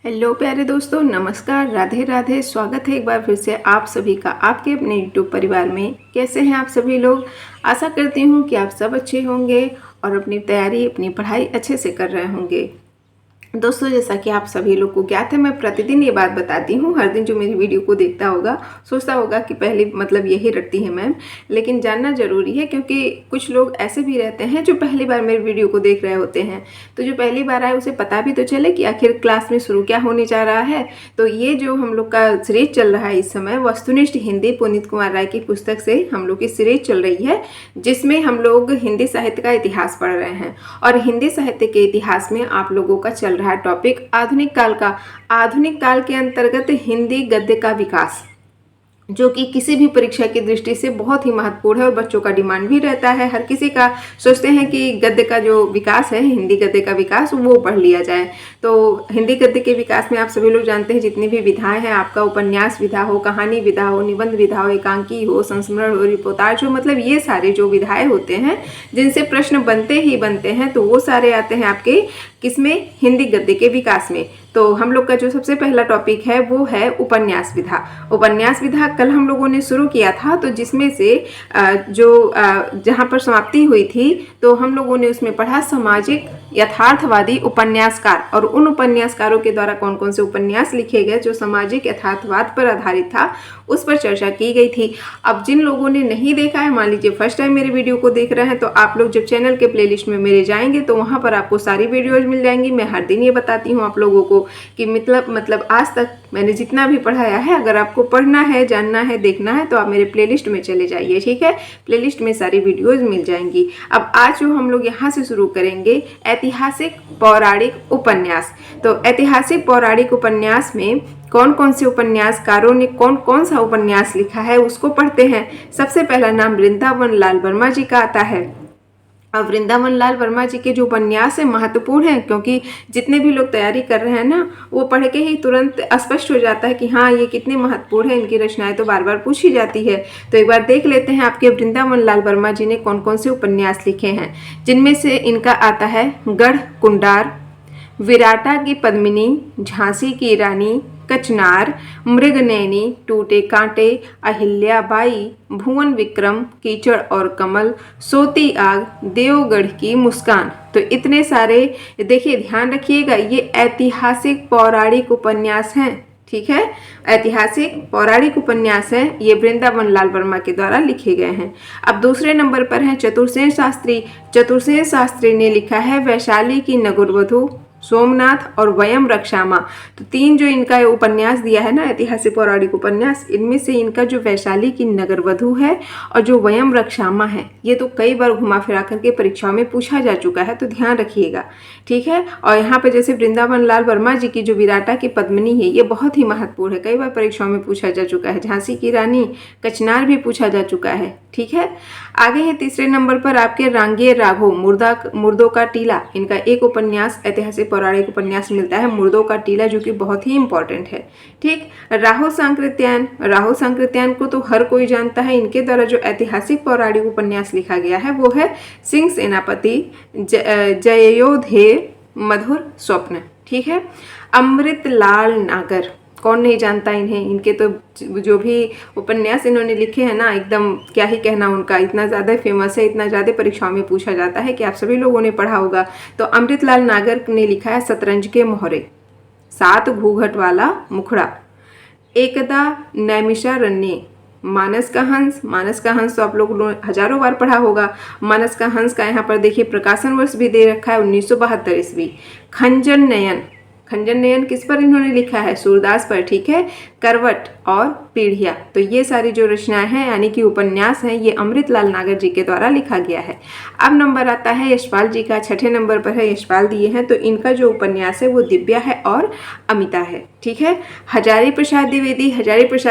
Hello प्यारे दोस्तों, नमस्कार, राधे राधे। स्वागत है एक बार फिर से आप सभी का आपके अपने यूट्यूब परिवार में। कैसे हैं आप सभी लोग? आशा करती हूँ कि आप सब अच्छे होंगे और अपनी तैयारी, अपनी पढ़ाई अच्छे से कर रहे होंगे। दोस्तों, जैसा कि आप सभी लोग को ज्ञात है, मैं प्रतिदिन ये बात बताती हूँ। हर दिन जो मेरी वीडियो को देखता होगा सोचता होगा कि पहले मतलब यही रटती है मैम, लेकिन जानना ज़रूरी है क्योंकि कुछ लोग ऐसे भी रहते हैं जो पहली बार मेरी वीडियो को देख रहे होते हैं। तो जो पहली बार आए उसे पता भी तो चले कि आखिर क्लास में शुरू क्या होने जा रहा है। तो ये जो हम लोग का सीरीज चल रहा है इस समय, वस्तुनिष्ठ हिंदी, पुनीत कुमार राय की पुस्तक से हम लोग की सीरीज चल रही है, जिसमें हम लोग हिंदी साहित्य का इतिहास पढ़ रहे हैं। और हिंदी साहित्य के इतिहास में आप लोगों का चल रहा टॉपिक आधुनिक काल का। आधुनिक काल के अंतर्गत हिंदी गद्य का विकास, जो कि किसी भी परीक्षा की दृष्टि से बहुत ही महत्वपूर्ण है और बच्चों का डिमांड भी रहता है। हर किसी का सोचते हैं कि गद्य का जो विकास है, हिंदी गद्य का विकास, वो पढ़ लिया जाए। तो हिंदी गद्य के विकास में आप सभी लोग जानते हैं जितनी भी विधाएं हैं, आपका उपन्यास विधा हो, कहानी विधा हो, निबंध विधा हो, एकांकी हो, संस्मरण हो, रिपोर्टाज हो, मतलब ये सारे जो विधाएं होते हैं जिनसे प्रश्न बनते ही बनते हैं, तो वो सारे आते हैं आपके किसमें? हिंदी गद्य के विकास में। तो हम लोग का जो सबसे पहला टॉपिक है वो है उपन्यास विधा। उपन्यास विधा कल हम लोगों ने शुरू किया था, तो जिसमें से जहाँ पर समाप्ति हुई थी, तो हम लोगों ने उसमें पढ़ा सामाजिक यथार्थवादी उपन्यासकार, और उन उपन्यासकारों के द्वारा कौन कौन से उपन्यास लिखे गए जो सामाजिक यथार्थवाद पर आधारित था, उस पर चर्चा की गई थी। अब जिन लोगों ने नहीं देखा है, मान लीजिए फर्स्ट टाइम मेरी वीडियो को देख रहे हैं, तो आप लोग जब चैनल के प्लेलिस्ट में मेरे जाएंगे तो वहाँ पर आपको सारी वीडियोज मिल जाएंगी। मैं हर दिन ये बताती हूँ आप लोगों को कि मतलब आज तक मैंने जितना भी पढ़ाया है, अगर आपको पढ़ना है, जानना है, देखना है, तो आप मेरे प्लेलिस्ट में चले जाइए, ठीक है? प्लेलिस्ट में सारी वीडियोज मिल जाएंगी। अब आज जो हम लोग यहाँ से शुरू करेंगे, ऐतिहासिक पौराणिक उपन्यास। तो ऐतिहासिक पौराणिक उपन्यास में कौन कौन से उपन्यासकारों ने कौन कौन सा उपन्यास लिखा है उसको पढ़ते हैं। सबसे पहला नाम वृंदावन लाल वर्मा जी का आता है। अब वृंदावन लाल वर्मा जी के जो उपन्यास है महत्वपूर्ण है, क्योंकि जितने भी लोग तैयारी कर रहे हैं ना, वो पढ़ के ही तुरंत स्पष्ट हो जाता है कि हाँ, ये कितने महत्वपूर्ण है। इनकी रचनाएं तो बार बार पूछी जाती है। तो एक बार देख लेते हैं आपके वृंदावन लाल वर्मा जी ने कौन कौन से उपन्यास लिखे हैं, जिनमें से इनका आता है गढ़ कुंडार, विराटा की पद्मिनी, झांसी की रानी, कचनार, मृगनयनी, टूटे कांटे, अहिल्याबाई, भुवन विक्रम, कीचड़ और कमल, सोती आग, देवगढ़ की मुस्कान। तो इतने सारे, देखिए ध्यान रखिएगा, ये ऐतिहासिक पौराणिक उपन्यास हैं, ठीक है? ऐतिहासिक पौराणिक उपन्यास हैं, ये वृंदावन लाल वर्मा के द्वारा लिखे गए हैं। अब दूसरे नंबर पर हैं चतुर्सेन शास्त्री। चतुर्सेन शास्त्री ने लिखा है वैशाली की नगरवधु, सोमनाथ और वयम रक्षामा। तो तीन जो इनका उपन्यास दिया है ना, ऐतिहासिक पौराणिक उपन्यास, इनमें से इनका जो वैशाली की नगरवधु है और जो वयम रक्षामा है, ये तो कई बार घुमा फिरा करके परीक्षाओं में पूछा जा चुका है, तो ध्यान रखिएगा, ठीक है? और यहाँ पे जैसे वृंदावन लाल वर्मा जी की जो विराटा की पद्मिनी है, ये बहुत ही महत्वपूर्ण है, कई बार परीक्षाओं में पूछा जा चुका है। झांसी की रानी, कचनार भी पूछा जा चुका है, ठीक है? आगे है तीसरे नंबर पर आपके रांगिये राघव, मुर्दों का टीला। इनका एक उपन्यास, ऐतिहासिक पौराणिक उपन्यास मिलता है मुर्दों का टीला, जो कि बहुत ही इंपॉर्टेंट है, ठीक? राहुल सांकृत्यायन को तो हर कोई जानता है। इनके द्वारा जो ऐतिहासिक पौराणिक उपन्यास लिखा गया है वो है सिंह सेनापति, जयोधेय, मधुर स्वप्न, ठीक है? अमृतलाल नागर, कौन नहीं जानता इन्हें? इनके तो जो भी उपन्यास इन्होंने लिखे हैं ना, एकदम क्या ही कहना उनका, इतना ज़्यादा फेमस है, इतना ज़्यादा परीक्षाओं में पूछा जाता है कि आप सभी लोगों ने पढ़ा होगा। तो अमृतलाल नागर ने लिखा है शतरंज के मोहरे, 7 घूंघट वाला मुखड़ा, एकदा नैमिषारण्य, मानस का हंस तो आप लोगों ने हजारों बार पढ़ा होगा। मानस का हंस का यहाँ पर देखिए प्रकाशन वर्ष भी दे रखा है, 1972 ईस्वी। खंजन नयन किस पर इन्होंने लिखा है? सूरदास पर, ठीक है? करवट और पीढ़िया। तो ये सारी जो रचनाएं हैं, यानी कि उपन्यास हैं, ये अमृतलाल नागर जी के द्वारा लिखा गया है। अब नंबर आता है यशपाल जी का, छठे नंबर पर है यशपाल दिए हैं। तो इनका जो उपन्यास है वो दिव्या है और अमिता है, ठीक है? हजारी प्रसाद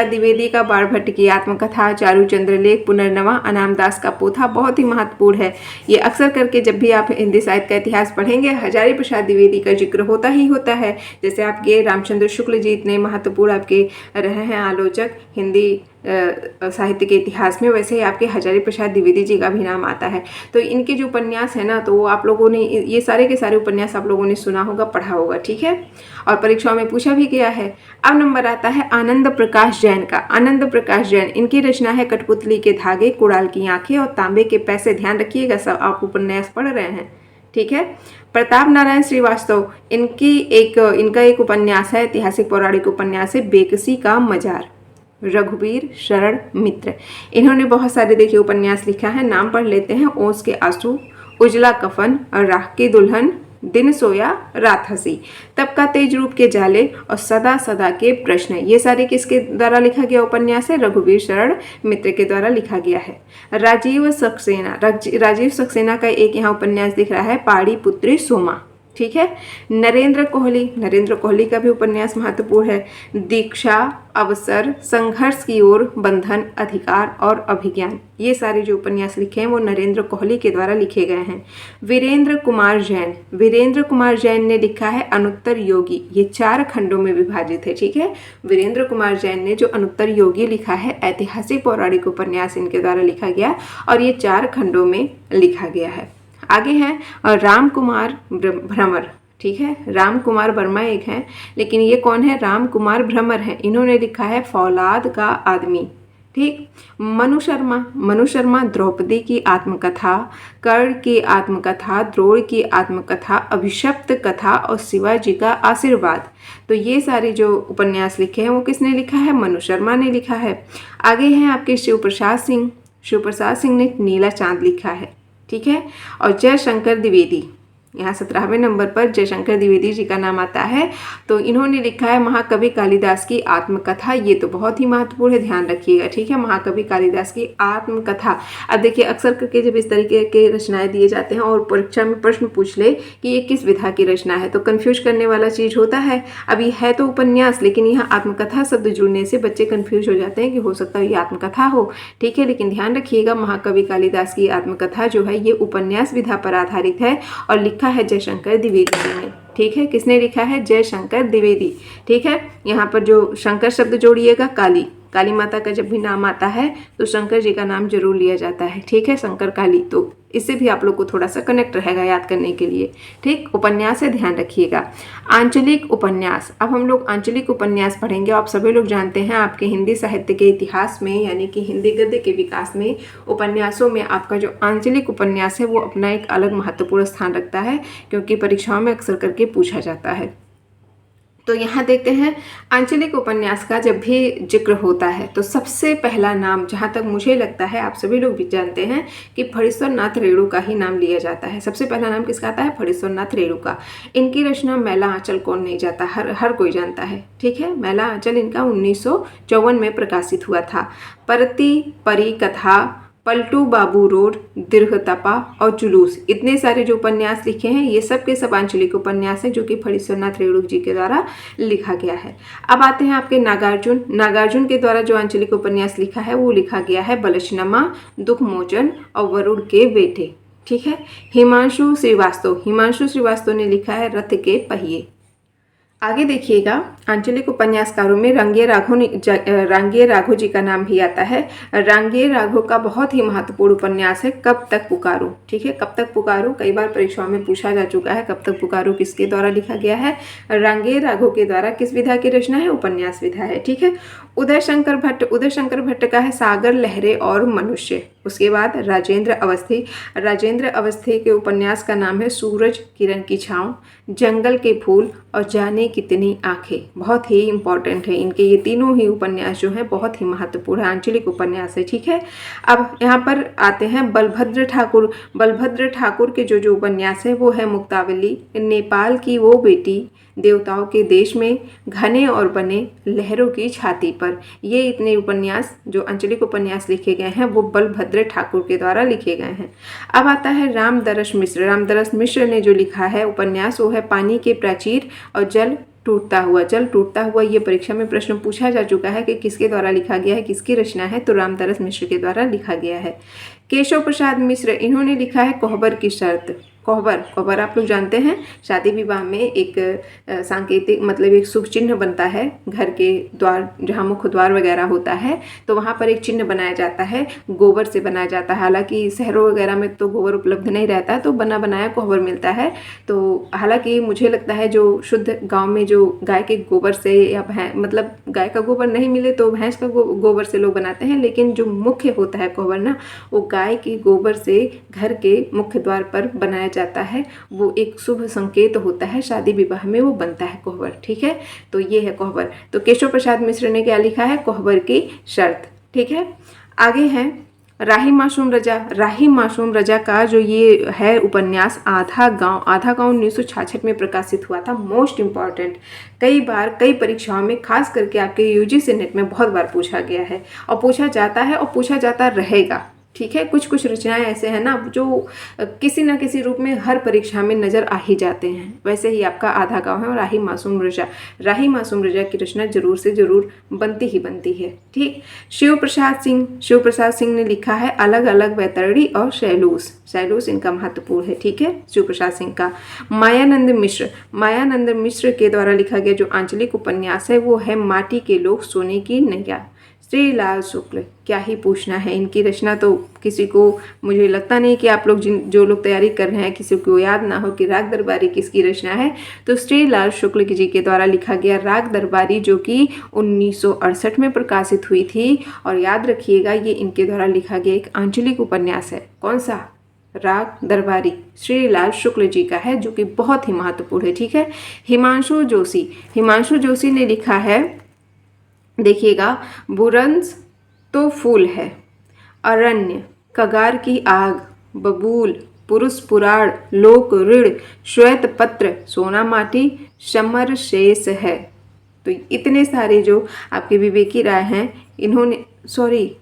द्विवेदी का बाणभट्ट की आत्मकथा, चारूचंद्र लेख, पुनर्नवा, अनामदास का पोथा बहुत ही महत्वपूर्ण है। ये अक्सर करके जब भी आप हिंदी साहित्य का इतिहास पढ़ेंगे, हजारी प्रसाद द्विवेदी का जिक्र होता ही होता है। जैसे आपके रामचंद्र शुक्ल जी इतने महत्वपूर्ण आपके रहे हैं आलोचक, हिंदी साहित्य के इतिहास में, वैसे ही आपके हजारी प्रसाद द्विवेदी जी का भी नाम आता है। तो इनके जो उपन्यास है ना, तो वो आप लोगों ने ये सारे के सारे उपन्यास आप लोगों ने सुना होगा, पढ़ा होगा, ठीक है, और परीक्षाओं में पूछा भी गया है। अब नंबर आता है आनंद प्रकाश जैन का। आनंद प्रकाश जैन, इनकी रचना है कठपुतली के धागे, कुड़ाल की आंखें और तांबे के पैसे। ध्यान रखिएगा, सब आप उपन्यास पढ़ रहे हैं, ठीक है। प्रताप नारायण श्रीवास्तव, इनका एक उपन्यास है, ऐतिहासिक पौराणिक उपन्यास है बेकसी का मजार। रघुवीर शरण मित्र, इन्होंने बहुत सारे देखिए उपन्यास लिखा है, नाम पढ़ लेते हैं। ओस के आंसू, उजला कफन, और राख की दुल्हन, दिन सोया रात हंसी, तब का तेज रूप के जाले, और सदा सदा के प्रश्न। ये सारे किसके द्वारा लिखा गया उपन्यास है? रघुवीर शरण मित्र के द्वारा लिखा गया है। राजीव सक्सेना का एक यहाँ उपन्यास दिख रहा है, पाड़ी पुत्री सोमा, ठीक है। नरेंद्र कोहली का भी उपन्यास महत्वपूर्ण है। दीक्षा, अवसर, संघर्ष की ओर, बंधन, अधिकार और अभिज्ञान, ये सारे जो उपन्यास लिखे हैं वो नरेंद्र कोहली के द्वारा लिखे गए हैं। वीरेंद्र कुमार जैन ने लिखा है अनुत्तर योगी। ये 4 खंडों में विभाजित है, ठीक है। वीरेंद्र कुमार जैन ने जो अनुत्तर योगी लिखा है, ऐतिहासिक पौराणिक उपन्यास इनके द्वारा लिखा गया, और ये 4 खंडों में लिखा गया है। आगे हैं राम कुमार भ्रमर, ठीक है। राम कुमार वर्मा एक हैं, लेकिन ये कौन है? राम कुमार भ्रमर हैं। इन्होंने लिखा है फौलाद का आदमी, ठीक। मनु शर्मा द्रौपदी की आत्मकथा, कर्ण की आत्मकथा, द्रोण की आत्मकथा, अभिशप्त कथा और शिवाजी का आशीर्वाद। तो ये सारे जो उपन्यास लिखे हैं वो किसने लिखा है? मनु शर्मा ने लिखा है। आगे हैं आपके शिवप्रसाद सिंह ने नीला चांद लिखा है, ठीक है। और जयशंकर द्विवेदी, यहाँ 17वें नंबर पर जयशंकर द्विवेदी जी का नाम आता है। तो इन्होंने लिखा है महाकवि कालिदास की आत्मकथा। ये तो बहुत ही महत्वपूर्ण है, ध्यान रखिएगा, ठीक है। महाकवि कालिदास की आत्मकथा। अब देखिए, अक्सर करके जब इस तरीके के रचनाएं दिए जाते हैं और परीक्षा में प्रश्न पूछ ले कि ये किस विधा की रचना है, तो कन्फ्यूज करने वाला चीज़ होता है। अब ये है तो उपन्यास, लेकिन यहाँ आत्मकथा शब्द जुड़ने से बच्चे कन्फ्यूज हो जाते हैं कि हो सकता है ये आत्मकथा हो, ठीक है। लेकिन ध्यान रखिएगा, महाकवि कालिदास की आत्मकथा जो है ये उपन्यास विधा पर आधारित है और लिखा है जयशंकर द्विवेदी जी ने, ठीक है। किसने लिखा है? जयशंकर द्विवेदी, ठीक है। यहाँ पर जो शंकर शब्द जोड़िएगा, काली माता का जब भी नाम आता है तो शंकर जी का नाम जरूर लिया जाता है, ठीक है। शंकर काली, तो इससे भी आप लोग को थोड़ा सा कनेक्ट रहेगा याद करने के लिए, ठीक। उपन्यास है, ध्यान रखिएगा। आंचलिक उपन्यास, अब हम लोग आंचलिक उपन्यास पढ़ेंगे। आप सभी लोग जानते हैं आपके हिंदी साहित्य के इतिहास में, यानी कि हिंदी गद्य के विकास में, उपन्यासों में आपका जो आंचलिक उपन्यास है वो अपना एक अलग महत्वपूर्ण स्थान रखता है, क्योंकि परीक्षाओं में अक्सर करके पूछा जाता है। तो यहाँ देखते हैं, आंचलिक उपन्यास का जब भी जिक्र होता है तो सबसे पहला नाम, जहाँ तक मुझे लगता है आप सभी लोग भी जानते हैं, कि फणीश्वर नाथ रेणु का ही नाम लिया जाता है। सबसे पहला नाम किसका आता है? फणीश्वर नाथ रेणु का। इनकी रचना मैला आंचल कौन नहीं जाता, हर कोई जानता है, ठीक है। मैला आंचल इनका 1954 में प्रकाशित हुआ था। परती परी कथा, पलटू बाबू रोड, दीर्घतपा और जुलूस, इतने सारे जो उपन्यास लिखे हैं ये सब के सब आंचलिक उपन्यास हैं, जो कि फणीश्वर नाथ रेणु जी के द्वारा लिखा गया है। अब आते हैं आपके नागार्जुन के द्वारा जो आंचलिक उपन्यास लिखा है वो लिखा गया है बलशनमा, दुखमोचन और वरुण के बेटे, ठीक है। हिमांशु श्रीवास्तव ने लिखा है रथ के पहिए। आगे देखिएगा, आंचलिक उपन्यासकारों में रांगे राघो जी का नाम भी आता है। रांगे राघो का बहुत ही महत्वपूर्ण उपन्यास है कब तक पुकारो, ठीक है। कब तक पुकारो कई बार परीक्षाओं में पूछा जा चुका है। कब तक पुकारो किसके द्वारा लिखा गया है? रांगे राघो के द्वारा। किस विधा की रचना है? उपन्यास विधा है, ठीक है। उदय शंकर भट्ट का है सागर, लहरें और मनुष्य। उसके बाद राजेंद्र अवस्थी के उपन्यास का नाम है सूरज किरण की छाँव, जंगल के फूल और जाने कितनी आंखें। बहुत ही इंपॉर्टेंट है, इनके ये तीनों ही उपन्यास जो है बहुत ही महत्वपूर्ण है, आंचलिक उपन्यास है, ठीक है। अब यहाँ पर आते हैं बलभद्र ठाकुर के जो उपन्यास है वो है मुक्तावली, नेपाल की वो बेटी, देवताओं के देश में, घने और बने, लहरों की छाती पर। ये इतने उपन्यास जो आंचलिक उपन्यास लिखे गए हैं वो बलभद्र ठाकुर के द्वारा लिखे गए हैं। अब आता है रामदरस मिश्र ने जो लिखा है उपन्यास वो है पानी के प्राचीर और जल टूटता हुआ। ये परीक्षा में प्रश्न पूछा जा चुका है कि किसके द्वारा लिखा गया है, किसकी रचना है, तो रामदरस मिश्र के द्वारा लिखा गया है। केशव प्रसाद मिश्र, इन्होंने लिखा है कोहबर की शर्त। कोहबर, कोहबर आप लोग जानते हैं, शादी विवाह में एक सांकेतिक मतलब एक शुभ चिन्ह बनता है घर के द्वार, जहाँ मुख्य द्वार वगैरह होता है तो वहाँ पर एक चिन्ह बनाया जाता है, गोबर से बनाया जाता है। हालांकि शहरों वगैरह में तो गोबर उपलब्ध नहीं रहता है तो बना बनाया कोहबर मिलता है। तो हालांकि मुझे लगता है जो शुद्ध गाँव में जो गाय के गोबर से या मतलब गाय का गोबर नहीं मिले तो भैंस का गोबर से लोग बनाते हैं, लेकिन जो मुख्य होता है कोहबर ना, वो गाय के गोबर से घर के मुख्य द्वार पर बनाया जाता है। वो एक शुभ संकेत होता है, शादी विवाह में वो बनता है कोहबर। ठीक है, तो ये है कोहबर। तो केशव प्रसाद मिश्र ने क्या लिखा है, कोहबर की शर्त। ठीक है, आगे है राही मासूम रजा। राही मासूम रजा का जो ये है उपन्यास आधा गांव, आधा गांव 1966 में प्रकाशित हुआ था। मोस्ट इम्पॉर्टेंट, कई बार कई परीक्षाओं में खास करके आपके यूजीसी नेट में बहुत बार पूछा गया है और पूछा जाता है और पूछा जाता रहेगा। ठीक है, कुछ कुछ रचनाएं ऐसे हैं ना जो किसी न किसी रूप में हर परीक्षा में नज़र आ ही जाते हैं। वैसे ही आपका आधा गांव है और राही मासूम रजा, राही मासूम रजा की रचना जरूर से जरूर बनती ही बनती है। ठीक, शिव प्रसाद सिंह ने लिखा है अलग अलग वैतरणी और शैलूस, शैलूस इनका महत्वपूर्ण है। ठीक है, शिव प्रसाद सिंह का। मायानंद मिश्र के द्वारा लिखा गया जो आंचलिक उपन्यास है वो है माटी के लोग सोने की नैया। श्रीलाल शुक्ल, क्या ही पूछना है, इनकी रचना तो किसी को, मुझे लगता नहीं कि आप लोग जो लोग तैयारी कर रहे हैं किसी को याद ना हो कि राग दरबारी किसकी रचना है। तो श्रीलाल शुक्ल जी के द्वारा लिखा गया राग दरबारी जो कि 1968 में प्रकाशित हुई थी। और याद रखिएगा ये इनके द्वारा लिखा गया एक आंचलिक उपन्यास है। कौन सा? राग दरबारी, श्रीलाल शुक्ल जी का है जो कि बहुत ही महत्वपूर्ण है। ठीक है, हिमांशु जोशी ने लिखा है, देखिएगा, बुरंस तो फूल है, अरण्य, कगार की आग, बबूल, पुरुष पुराण, लोक ऋण, श्वेत पत्र, सोना माटी, समर शेष है। तो इतने सारे जो आपके विवेकी राय हैं, इन्होंने, सॉरी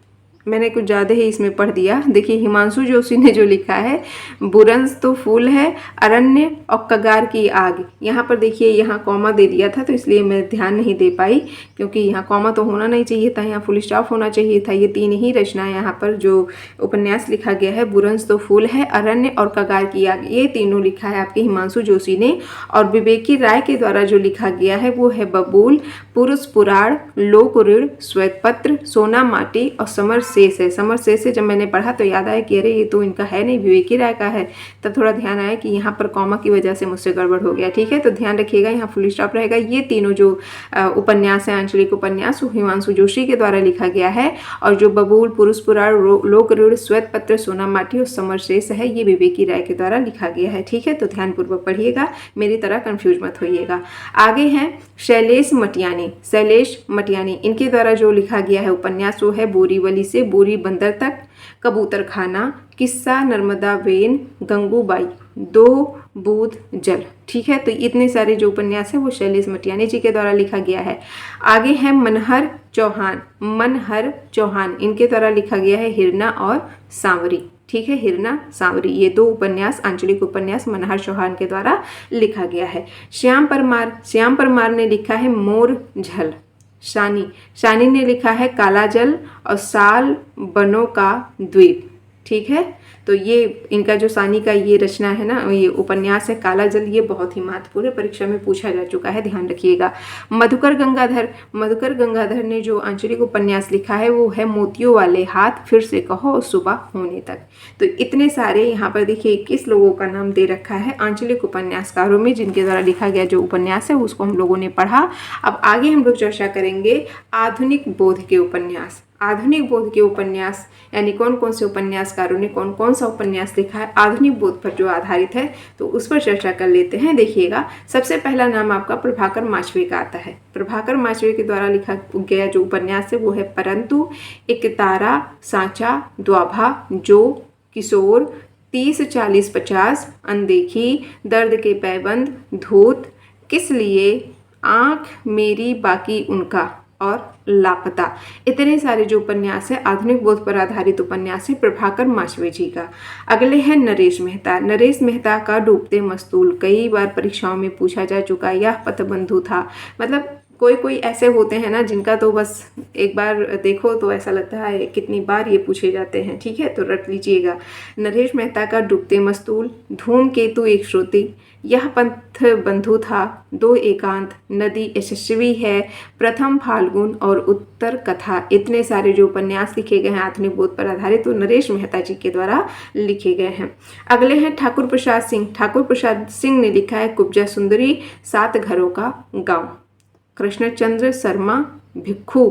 मैंने कुछ ज़्यादा ही इसमें पढ़ दिया। देखिए हिमांशु जोशी ने जो लिखा है, बुरंस तो फूल है, अरण्य और कगार की आग। यहाँ पर देखिए यहाँ कॉमा दे दिया था तो इसलिए मैं ध्यान नहीं दे पाई, क्योंकि यहाँ कॉमा तो होना नहीं चाहिए था, यहाँ फुल स्टॉप होना चाहिए था। ये तीन ही रचनाएं यहाँ पर जो उपन्यास लिखा गया है, बुरंस तो फूल है, अरण्य और कगार की आग, ये तीनों लिखा है आपके हिमांशु जोशी ने। और विवेकी राय के द्वारा जो लिखा गया है वो है बबूल, पुरुष पुराण, लोक ऋण, श्वेत पत्र, सोना माटी और समर शेष है। समर शेष से जब मैंने पढ़ा तो याद आया कि अरे ये तो इनका है नहीं, विवेकी राय का है। तब थोड़ा ध्यान आया कि यहाँ पर कॉमा की वजह से मुझसे गड़बड़ हो गया। ठीक है, तो ध्यान रखिएगा यहाँ फुल स्टॉप रहेगा। ये तीनों जो उपन्यास है, आंचलिक उपन्यास, हिमांशु जोशी के द्वारा लिखा गया है। और जो बबूल, पुरुष पुराण, लोक ऋण, श्वेत पत्र, सोना माटी और समर शेष है, ये विवेकी राय के द्वारा लिखा गया है। ठीक है, तो ध्यानपूर्वक पढ़िएगा, मेरी तरह कंफ्यूज मत होइएगा। आगे हैं शैलेश मटियानी, इनके द्वारा जो लिखा गया है उपन्यास वो है बोरीवली से बोरी बंदर तक, कबूतर खाना, किस्सा नर्मदा वेन, गंगूबाई, दो बूंद जल। ठीक है, तो इतने सारे जो उपन्यास है वो शैलेश मटियानी जी के द्वारा लिखा गया है। आगे है मनहर चौहान, इनके द्वारा लिखा गया है हिरना और सांवरी। ठीक है, हिरना सांवरी, ये दो उपन्यास, आंचलिक उपन्यास मनहर चौहान के द्वारा लिखा गया है। श्याम परमार ने लिखा है मोर झल। शानी ने लिखा है काला जल और साल बनों का द्वीप। ठीक है, तो ये इनका जो सानी का ये रचना है ना, ये उपन्यास है काला जल, ये बहुत ही महत्वपूर्ण परीक्षा में पूछा जा चुका है, ध्यान रखिएगा। मधुकर गंगाधर ने जो आंचलिक उपन्यास लिखा है वो है मोतियों वाले हाथ, फिर से कहो सुबह होने तक। तो इतने सारे यहाँ पर देखिए 21 लोगों का नाम दे रखा है आंचलिक उपन्यासकारों में, जिनके द्वारा लिखा गया जो उपन्यास है उसको हम लोगों ने पढ़ा। अब आगे हम लोग चर्चा करेंगे आधुनिक बोध के उपन्यास। आधुनिक बोध के उपन्यास यानी कौन कौन से उपन्यासकारों ने कौन कौन सा उपन्यास लिखा है आधुनिक बोध पर जो आधारित है, तो उस पर चर्चा कर लेते हैं। देखिएगा, सबसे पहला नाम आपका प्रभाकर माचवे का आता है। प्रभाकर माचवे के द्वारा लिखा गया जो उपन्यास है वो है परंतु, एक तारा, सांचा, द्वाभा, जो, किशोर, 30 40 50, अनदेखी, दर्द के पैबंद, धूत, किस लिए, आँख मेरी बाकी उनका और लापता। इतने सारे जो उपन्यास है आधुनिक बोध पर आधारित उपन्यास है प्रभाकर माचवे जी का। अगले हैं नरेश मेहता का डूबते मस्तूल, कई बार परीक्षाओं में पूछा जा चुका। यह पथबंधु था, मतलब कोई कोई ऐसे होते हैं ना जिनका तो बस एक बार देखो तो ऐसा लगता है कितनी बार ये पूछे जाते हैं। ठीक है, तो रट लीजिएगा। नरेश मेहता का डूबते मस्तूल, धूमकेतु एक श्रुति, यह पंथ बंधु था, दो एकांत, नदी यशस्वी है, प्रथम फाल्गुन और उत्तर कथा। इतने सारे जो उपन्यास लिखे गए हैं आधुनिक बोध पर आधारित, तो नरेश मेहता जी के द्वारा लिखे गए हैं। अगले हैं ठाकुर प्रसाद सिंह। ठाकुर प्रसाद सिंह ने लिखा है कुब्जा सुंदरी, सात घरों का गाँव। कृष्णचंद्र शर्मा भिक्खु,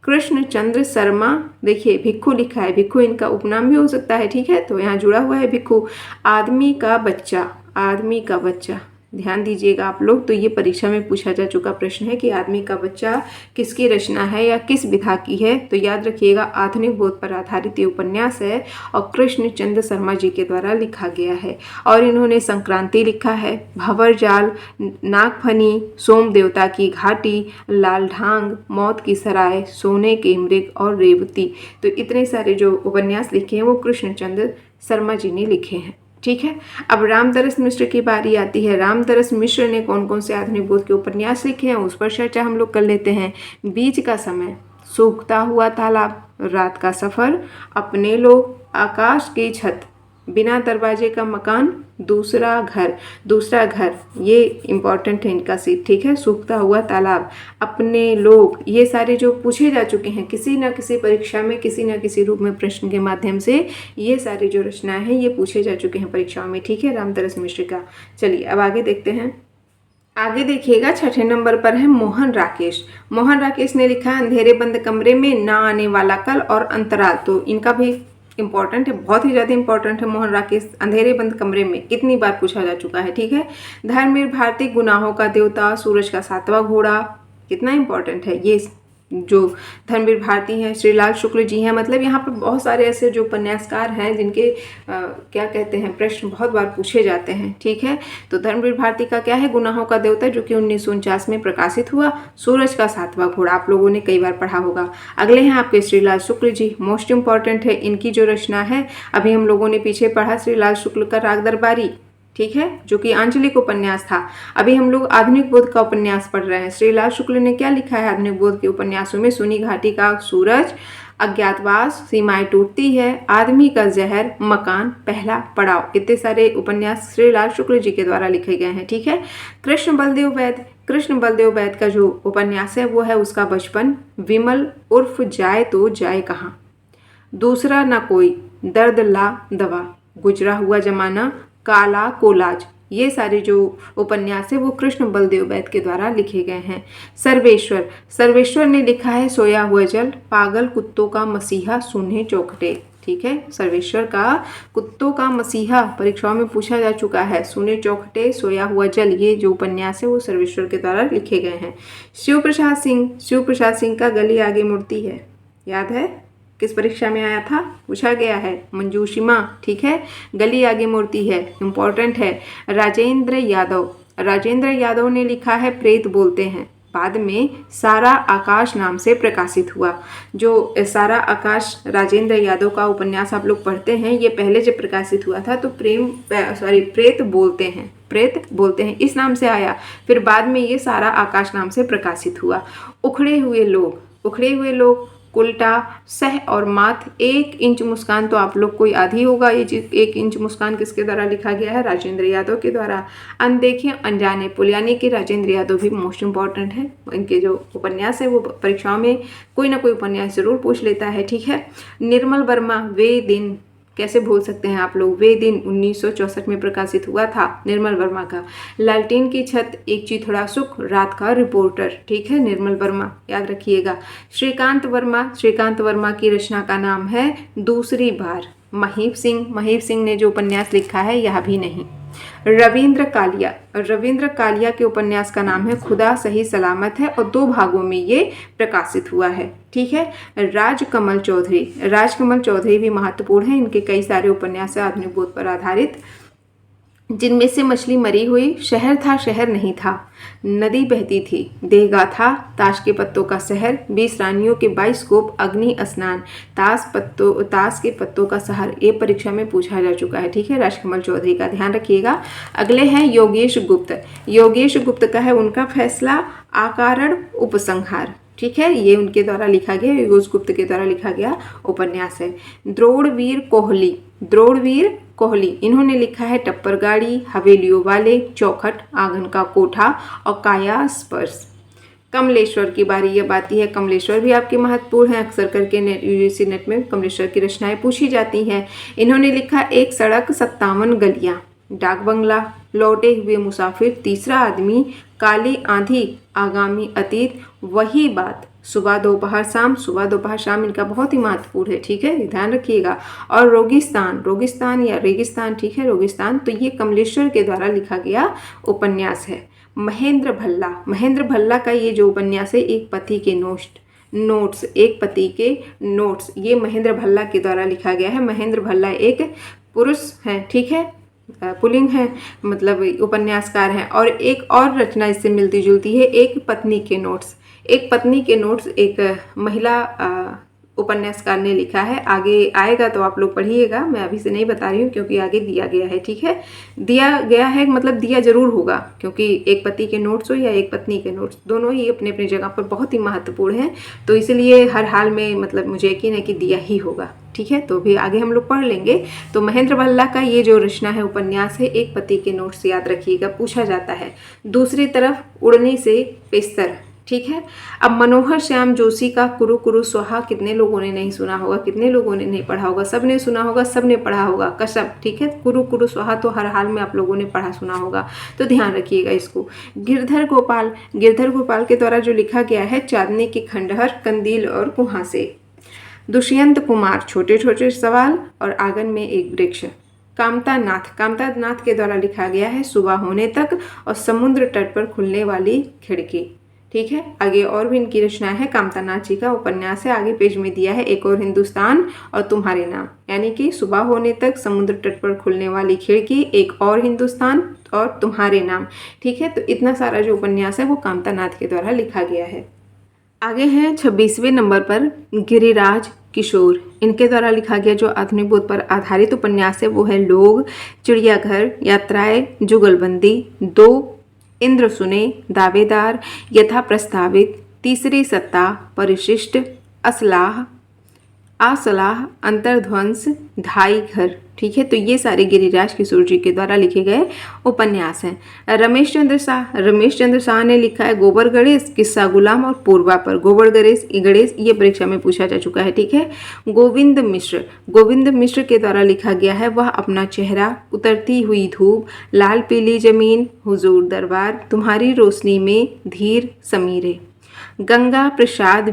कृष्णचंद्र शर्मा, देखिए भिक्खु लिखा है, भिक्खु इनका उपनाम भी हो सकता है। ठीक है, तो यहाँ जुड़ा हुआ है भिक्खु। आदमी का बच्चा, आदमी का बच्चा, ध्यान दीजिएगा आप लोग, तो ये परीक्षा में पूछा जा चुका प्रश्न है कि आदमी का बच्चा किसकी रचना है या किस विधा की है। तो याद रखिएगा आधुनिक बोध पर आधारित ये उपन्यास है और कृष्णचंद्र शर्मा जी के द्वारा लिखा गया है। और इन्होंने संक्रांति लिखा है, भंवर जाल, नागफनी, सोम देवता की घाटी, लाल ढांग, मौत की सराय, सोने के मृग और रेवती। तो इतने सारे जो उपन्यास लिखे हैं वो कृष्णचंद्र शर्मा जी ने लिखे हैं। ठीक है, अब रामदरस मिश्र की बारी आती है। रामदरस मिश्र ने कौन कौन से आधुनिक बोध के उपन्यास लिखे हैं उस पर चर्चा हम लोग कर लेते हैं। बीच का समय, सूखता हुआ तालाब, रात का सफर, अपने लोग, आकाश की छत, बिना दरवाजे का मकान, दूसरा घर, दूसरा घर, ये इम्पॉर्टेंट है इनका सीट। ठीक है, सूखता हुआ तालाब, अपने लोग, ये सारे जो पूछे जा चुके हैं किसी न किसी परीक्षा में, किसी न किसी रूप में प्रश्न के माध्यम से, ये सारी जो रचनाएं हैं ये पूछे जा चुके हैं परीक्षाओं में। ठीक है, रामदरस मिश्र का। चलिए अब आगे देखते हैं। आगे देखिएगा, छठे नंबर पर है मोहन राकेश। मोहन राकेश ने लिखा है अंधेरे बंद कमरे में, ना आने वाला कल और अंतराल। तो इनका भी इंपॉर्टेंट है, बहुत ही ज़्यादा इंपॉर्टेंट है। मोहन राकेश, अंधेरे बंद कमरे में कितनी बार पूछा जा चुका है। ठीक है, धर्मवीर भारती, गुनाहों का देवता, सूरज का सातवां घोड़ा, कितना इंपॉर्टेंट है ये। जो धर्मवीर भारती हैं श्रीलाल शुक्ल जी हैं, मतलब यहाँ पर बहुत सारे ऐसे जो उपन्यासकार हैं जिनके क्या कहते हैं प्रश्न बहुत बार पूछे जाते हैं। ठीक है, तो धर्मवीर भारती का क्या है, गुनाहों का देवता, जो कि 1949 में प्रकाशित हुआ। सूरज का सातवां घोड़ा आप लोगों ने कई बार पढ़ा होगा। अगले हैं आपके श्रीलाल शुक्ल जी, मोस्ट इंपॉर्टेंट है। इनकी जो रचना है, अभी हम लोगों ने पीछे पढ़ा श्रीलाल शुक्ल का राग दरबारी, ठीक है, जो कि आंचलिक उपन्यास था। अभी हम लोग आधुनिक बोध का उपन्यास पढ़ रहे हैं। श्रीलाल शुक्ल ने क्या लिखा है आधुनिक बोध के उपन्यासों में, सुनी घाटी का सूरज, अज्ञातवास, सीमाएं टूटती है, आदमी का जहर, मकान, पहला पड़ाव। इतने सारे उपन्यास श्रीलाल शुक्ल जी के द्वारा लिखे गए हैं। ठीक है, कृष्ण बलदेव वैद, कृष्ण बलदेव वैद का जो उपन्यास है वो है उसका बचपन, विमल उर्फ जाए तो जाए कहाँ, दूसरा ना कोई, दर्द ला दवा, गुजरा हुआ जमाना, काला कोलाज। ये सारे जो उपन्यास है वो कृष्ण बलदेव वैद के द्वारा लिखे गए हैं। सर्वेश्वर, सर्वेश्वर ने लिखा है सोया हुआ जल, पागल कुत्तों का मसीहा, सूने चौखटे। ठीक है, सर्वेश्वर का कुत्तों का मसीहा परीक्षाओं में पूछा जा चुका है। सूने चौखटे, सोया हुआ जल, ये जो उपन्यास है वो सर्वेश्वर के द्वारा लिखे गए हैं। शिव प्रसाद सिंह, शिव प्रसाद सिंह का गली आगे मुड़ती है, याद है किस परीक्षा में आया था, पूछा गया है, मंजूषिमा। ठीक है, गली आगे मुड़ती है, इंपॉर्टेंट है। राजेंद्र यादव, राजेंद्र यादव ने लिखा है प्रेत बोलते हैं, बाद में सारा आकाश नाम से प्रकाशित हुआ। जो सारा आकाश राजेंद्र यादव का उपन्यास आप लोग पढ़ते हैं, ये पहले जब प्रकाशित हुआ था तो प्रेत बोलते हैं, प्रेत बोलते हैं इस नाम से आया, फिर बाद में ये सारा आकाश नाम से प्रकाशित हुआ। उखड़े हुए लोग, उखड़े हुए लोग, उल्टा, सह और माथ, 1 इंच मुस्कान तो आप लोग को याद ही होगा। ये चीज 1 इंच मुस्कान किसके द्वारा लिखा गया है, राजेंद्र यादव के द्वारा। अनदेखे अनजाने पुल, यानी कि राजेंद्र यादव भी मोस्ट इंपॉर्टेंट है। इनके जो उपन्यास है वो परीक्षाओं में कोई ना कोई उपन्यास जरूर पूछ लेता है। ठीक है, निर्मल वर्मा, वे दिन, कैसे भूल सकते हैं आप लोग, वे दिन 1964 में प्रकाशित हुआ था निर्मल वर्मा का। लालटेन की छत, एक चिथड़ा सुख, रात का रिपोर्टर। ठीक है, निर्मल वर्मा याद रखिएगा। श्रीकांत वर्मा, श्रीकांत वर्मा की रचना का नाम है दूसरी बार। महीप सिंह, महीप सिंह ने जो उपन्यास लिखा है यह भी नहीं। रविंद्र कालिया, रविंद्र कालिया के उपन्यास का नाम है खुदा सही सलामत है और 2 भागों में ये प्रकाशित हुआ है। ठीक है, राजकमल चौधरी, राजकमल चौधरी भी महत्वपूर्ण है, इनके कई सारे उपन्यास है आधुनिक बोध पर आधारित। जिनमें से मछली मरी हुई, शहर था शहर नहीं था, नदी बहती थी, देहगाथा, ताश के पत्तों का शहर, 20 रानियों के बाइस्कोप, अग्नि स्नान, ताश के पत्तों का शहर। ये परीक्षा में पूछा जा चुका है। ठीक है, राजकमल चौधरी का ध्यान रखिएगा। अगले हैं योगेश गुप्त। योगेश गुप्त का है उनका फैसला, आकारण उपसंहार। ठीक है, ये उनके द्वारा लिखा गया, योगेश गुप्त के द्वारा लिखा गया उपन्यास है। द्रोणवीर कोहली, द्रोणवीर कोहली, इन्होंने लिखा है टप्पर गाड़ी, हवेलियों वाले, चौखट, आंगन का कोठा और काया स्पर्श। कमलेश्वर की बारी अब आती है। कमलेश्वर भी आपके महत्वपूर्ण हैं, अक्सर करके यूजीसी नेट में कमलेश्वर की रचनाएं पूछी जाती हैं। इन्होंने लिखा एक सड़क, 57 गलियां, डाक बंगला, लौटे हुए मुसाफिर, तीसरा आदमी, काली आंधी, आगामी अतीत, वही बात, सुबह दोपहर शाम। सुबह दोपहर शाम इनका बहुत ही महत्वपूर्ण है। ठीक है, ध्यान रखिएगा। और रोगिस्तान, रोगिस्तान या रेगिस्तान, ठीक है, रोगिस्तान, तो ये कमलेश्वर के द्वारा लिखा गया उपन्यास है। महेंद्र भल्ला, महेंद्र भल्ला का ये जो उपन्यास है, एक पति के नोट्स, एक पति के नोट्स, ये महेंद्र भल्ला के द्वारा लिखा गया है। महेंद्र भल्ला एक पुरुष हैं, ठीक है, पुल्लिंग है, मतलब उपन्यासकार हैं। और एक और रचना इससे मिलती जुलती है, एक पत्नी के नोट्स। एक पत्नी के नोट्स एक महिला उपन्यासकार ने लिखा है। आगे आएगा तो आप लोग पढ़िएगा, मैं अभी से नहीं बता रही हूँ क्योंकि आगे दिया गया है। ठीक है, दिया गया है मतलब दिया जरूर होगा, क्योंकि एक पति के नोट्स हो या एक पत्नी के नोट्स, दोनों ही अपने अपनी जगह पर बहुत ही महत्वपूर्ण हैं। तो इसलिए हर हाल में मतलब मुझे यकीन है कि दिया ही होगा। ठीक है, तो भी आगे हम लोग पढ़ लेंगे। तो महेंद्र भल्ला का ये जो रचना है, उपन्यास है, एक पति के नोट्स, याद रखिएगा, पूछा जाता है। दूसरी तरफ उड़ने से पेस्तर। ठीक है, अब मनोहर श्याम जोशी का कुरु कुरु स्वाहा कितने लोगों ने नहीं सुना होगा, कितने लोगों ने नहीं पढ़ा होगा? सब ने सुना होगा, सब ने पढ़ा होगा, कसम। ठीक है, कुरु कुरु स्वाहा तो हर हाल में आप लोगों ने पढ़ा सुना होगा, तो ध्यान रखिएगा इसको। गिरधर गोपाल के द्वारा जो लिखा गया है, चांदनी के खंडहर, कंदील और कुहासे। दुष्यंत कुमार, छोटे छोटे सवाल और आंगन में एक वृक्ष। कामता नाथ के द्वारा लिखा गया है, सुबह होने तक और समुद्र तट पर खुलने वाली खिड़की। ठीक है, आगे और भी इनकी रचना है। कामता नाथ जी का उपन्यास है, आगे पेज में दिया है, एक और हिंदुस्तान और तुम्हारे नाम, यानी कि सुबह होने तक, समुद्र तट पर खुलने वाली खिड़की, एक और हिंदुस्तान और तुम्हारे नाम। ठीक है, तो इतना सारा जो उपन्यास है वो कामता नाथ के द्वारा लिखा गया है। आगे हैं 26वें नंबर पर गिरिराज किशोर, इनके द्वारा लिखा गया जो आधुनिक बोध पर आधारित उपन्यास है वो है लोग, चिड़ियाघर, यात्राएं, जुगलबंदी, दो, इंद्र सुने, दावेदार, यथा प्रस्तावित, तीसरी सत्ता, परिशिष्ट, असलाह, अंतर्ध्वंस, ढाई घर। ठीक है, तो ये सारे गिरिराज किशोर जी के द्वारा लिखे गए उपन्यास हैं। रमेश चंद्र शाह ने लिखा है गोबर गणेश, किस्सा गुलाम और पूर्वा पर। गोबर गणेश ये परीक्षा में पूछा जा चुका है। ठीक है, गोविंद मिश्र के द्वारा लिखा गया है वह अपना चेहरा, उतरती हुई धूप, लाल पीली जमीन, हुजूर दरबार, तुम्हारी रोशनी में, धीर समीरे। गंगा प्रसाद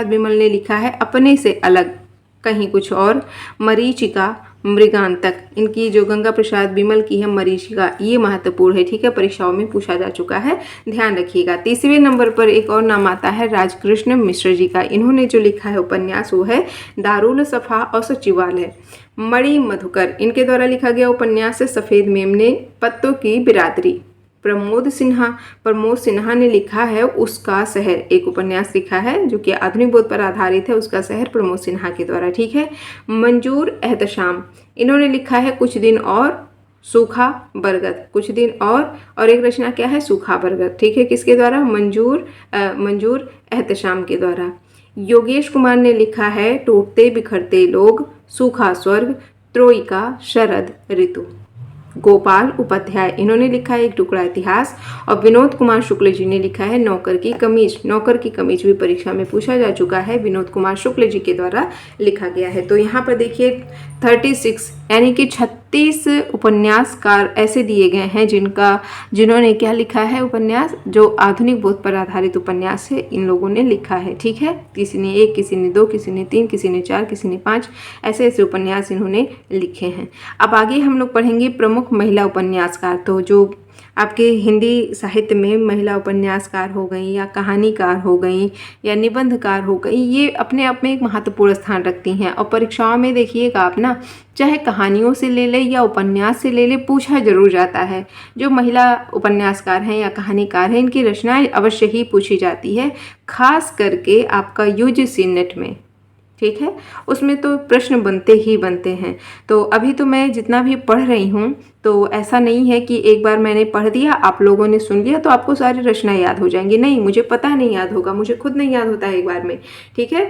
विमल ने लिखा है अपने से अलग, कहीं कुछ और, मरीचिका, मृगांतक। इनकी जो गंगा प्रसाद विमल की है मरीचिका, ये महत्वपूर्ण है। ठीक है, परीक्षाओं में पूछा जा चुका है, ध्यान रखिएगा। तीसरे नंबर पर एक और नाम आता है राजकृष्ण मिश्र जी का। इन्होंने जो लिखा है उपन्यास वो है दारुल सफा और सचिवालय। मणि मधुकर, इनके द्वारा लिखा गया उपन्यास है सफ़ेद मेमने, पत्तों की बिरादरी। प्रमोद सिन्हा ने लिखा है उसका शहर, एक उपन्यास लिखा है जो कि आधुनिक बोध पर आधारित है, उसका शहर, प्रमोद सिन्हा के द्वारा। ठीक है, मंजूर एहतशाम, इन्होंने लिखा है कुछ दिन और, सूखा बरगद, कुछ दिन और एक रचना क्या है, सूखा बरगद। ठीक है, किसके द्वारा, मंजूर एहतशाम के द्वारा। योगेश कुमार ने लिखा है टूटते बिखरते लोग, सूखा स्वर्ग, त्रोइका, शरद ऋतु। गोपाल उपाध्याय, इन्होंने लिखा है एक टुकड़ा इतिहास। और विनोद कुमार शुक्ल जी ने लिखा है नौकर की कमीज भी परीक्षा में पूछा जा चुका है, विनोद कुमार शुक्ल जी के द्वारा लिखा गया है। तो यहाँ पर देखिए 36 यानी कि 36 उपन्यासकार ऐसे दिए गए हैं जिन्होंने क्या लिखा है, उपन्यास जो आधुनिक बोध पर आधारित उपन्यास है, इन लोगों ने लिखा है। ठीक है, किसी ने 1, किसी ने 2, किसी ने 3, किसी ने 4, किसी ने 5, ऐसे उपन्यास इन्होंने लिखे हैं। अब आगे हम लोग पढ़ेंगे प्रमुख महिला उपन्यासकार। तो जो आपके हिंदी साहित्य में महिला उपन्यासकार हो गई या कहानीकार हो गई या निबंधकार हो गई, ये अपने आप में एक महत्वपूर्ण स्थान रखती हैं। और परीक्षाओं में देखिएगा आप ना, चाहे कहानियों से ले ले या उपन्यास से ले ले, पूछा जरूर जाता है। जो महिला उपन्यासकार हैं या कहानीकार हैं, इनकी रचनाएं अवश्य ही पूछी जाती है, खास करके आपका यूजीसी नेट में, ठीक है। उसमें तो प्रश्न बनते ही बनते हैं। तो अभी तो मैं जितना भी पढ़ रही हूँ, तो ऐसा नहीं है कि एक बार मैंने पढ़ दिया, आप लोगों ने सुन लिया तो आपको सारी रचनाएं याद हो जाएंगी। नहीं, मुझे पता नहीं याद होगा, मुझे खुद नहीं याद होता है एक बार में, ठीक है।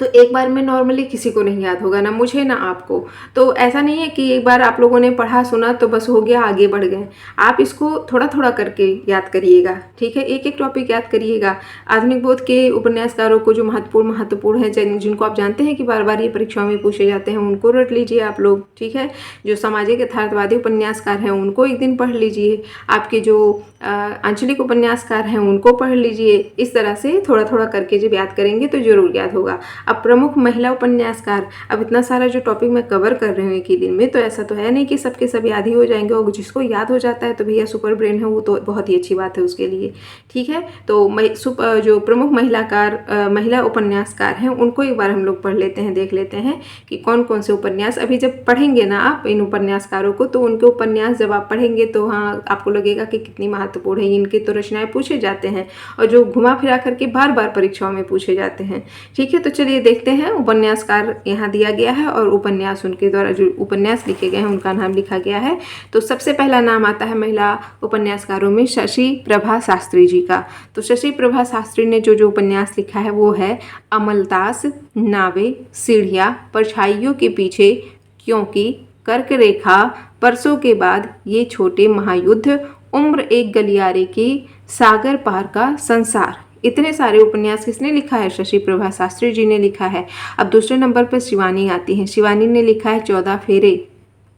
तो एक बार में नॉर्मली किसी को नहीं याद होगा, ना मुझे ना आपको। तो ऐसा नहीं है कि एक बार आप लोगों ने पढ़ा सुना तो बस हो गया, आगे बढ़ गए। आप इसको थोड़ा थोड़ा करके याद करिएगा, ठीक है। एक एक टॉपिक याद करिएगा। आधुनिक बोध के उपन्यासकारों को जो महत्वपूर्ण है, जिनको आप जानते हैं कि बार बार ये परीक्षाओं में पूछे जाते हैं, उनको रट लीजिए आप लोग, ठीक है। जो सामाजिक यथार्थवादी उपन्यासकार हैं उनको एक दिन पढ़ लीजिए। आपके जो आंचलिक उपन्यासकार हैं उनको पढ़ लीजिए। इस तरह से थोड़ा थोड़ा करके जब याद करेंगे तो जरूर याद होगा। अब प्रमुख महिला उपन्यासकार, अब इतना सारा जो टॉपिक मैं कवर कर रही हूँ एक ही दिन में, तो ऐसा तो है नहीं कि सबके सब याद ही हो जाएंगे। और जिसको याद हो जाता है तो भैया सुपर ब्रेन है, वो तो बहुत ही अच्छी बात है उसके लिए, ठीक है। तो जो प्रमुख महिला उपन्यासकार हैं उनको एक बार हम लोग पढ़ लेते हैं, देख लेते हैं कि कौन कौन से उपन्यास। अभी जब पढ़ेंगे ना आप इन उपन्यासकारों को, तो उनके उपन्यास जब आप पढ़ेंगे तो हाँ, आपको लगेगा कि कितनी महत्वपूर्ण है। इनकी तो रचनाएं पूछे जाते हैं और जो घुमा फिरा करके बार बार परीक्षाओं में पूछे जाते हैं, ठीक है। तो चलिए देखते हैं। उपन्यासकार यहाँ दिया गया है और उपन्यास उनके द्वारा जो उपन्यास लिखे गए हैं उनका नाम लिखा गया है। तो सबसे पहला नाम आता है महिला उपन्यासकारों में शशि प्रभा शास्त्री जी का। तो शशि प्रभा शास्त्री ने जो उपन्यास लिखा है वो है अमलतास, नावे, सीढ़ियाँ, परछाइयों के पीछे, क्योंकि, कर्क रेखा, परसों के बाद, ये छोटे महायुद्ध, उम्र एक गलियारे की, सागर पार का संसार। इतने सारे उपन्यास किसने लिखा है? शशि प्रभा शास्त्री जी ने लिखा है। अब दूसरे नंबर पर शिवानी आती हैं। शिवानी ने लिखा है 14 फेरे,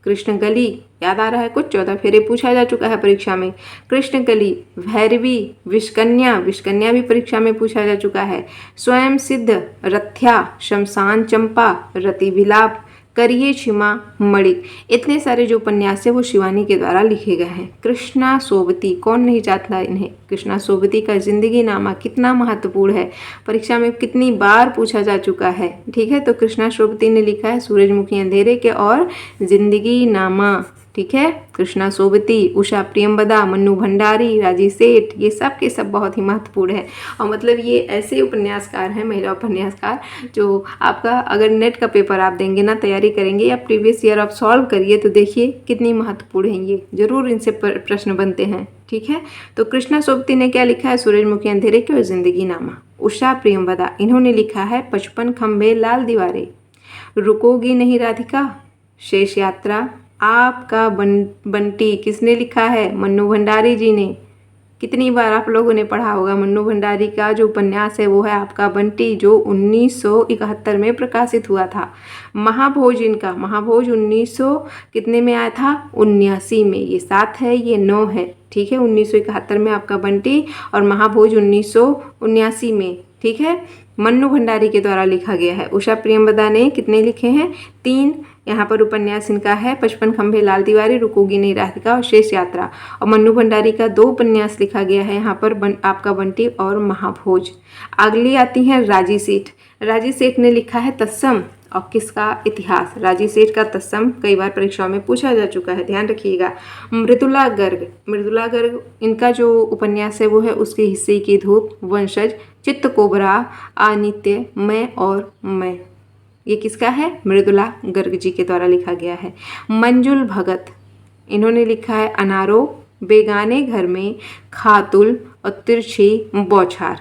कृष्णकली, याद आ रहा है कुछ? 14 फेरे पूछा जा चुका है परीक्षा में। कृष्णकली, भैरवी, विषकन्या, विषकन्या भी परीक्षा में पूछा जा चुका है। स्वयं सिद्ध, रथ्या, शमशान चंपा, रति विलाप, करिए क्षमा, मणिक। इतने सारे जो उपन्यास है वो शिवानी के द्वारा लिखे गए हैं। कृष्णा सोबती, कौन नहीं जानता इन्हें? कृष्णा सोबती का जिंदगी नामा कितना महत्वपूर्ण है, परीक्षा में कितनी बार पूछा जा चुका है, ठीक है। तो कृष्णा सोबती ने लिखा है सूरजमुखी अंधेरे के और जिंदगी नामा, ठीक है। कृष्णा सोबती, उषा प्रियंवदा, मन्नू भंडारी, राजी सेठ, ये सब के सब बहुत ही महत्वपूर्ण है। और मतलब ये ऐसे उपन्यासकार हैं, महिला उपन्यासकार, जो आपका अगर नेट का पेपर आप देंगे ना, तैयारी करेंगे या प्रीवियस ईयर आप सॉल्व करिए तो देखिए कितनी महत्वपूर्ण है ये, जरूर इनसे प्रश्न बनते हैं, ठीक है। तो कृष्णा सोबती ने क्या लिखा है? सूरजमुखी अंधेरे के और जिंदगी नामा। उषा प्रियंवदा, इन्होंने लिखा है 55 खंभे लाल दीवारें, रुकोगी नहीं राधिका, शेष यात्रा, आपका बंटी, किसने लिखा है? मन्नू भंडारी जी ने। कितनी बार आप लोगों ने पढ़ा होगा, मन्नू भंडारी का जो उपन्यास है वो है आपका बंटी, जो 1971 में प्रकाशित हुआ था। महाभोज, इनका महाभोज 1900 कितने में आया था? 79 में। ये 7 है, ये 9 है, ठीक है। 1971 में आपका बंटी और महाभोज 1979 में, ठीक है, मन्नू भंडारी के द्वारा लिखा गया है। उषा प्रियंवदा ने कितने लिखे हैं? 3। यहाँ पर उपन्यास इनका है 55 खंभे लाल दीवारें, रुकोगी नहीं राधिका और शेष यात्रा। और मन्नू भंडारी का 2 उपन्यास लिखा गया है यहाँ पर, आपका बंटी और महाभोज। अगली आती हैं राजी सेठ। राजी सेठ ने लिखा है तत्सम, और किसका? इतिहास। राजी सेठ का तत्सम कई बार परीक्षाओं में पूछा जा चुका है, ध्यान रखिएगा। मृदुला गर्ग, मृदुला गर्ग, इनका जो उपन्यास है वो है उसके हिस्से की धूप, वंशज, चित्त कोबरा, अनित्य, मैं और मैं। ये किसका है? मृदुला गर्ग जी के द्वारा लिखा गया है। मंजुल भगत, इन्होंने लिखा है अनारो, बेगाने घर में, खातुल और तिरछी बौछार।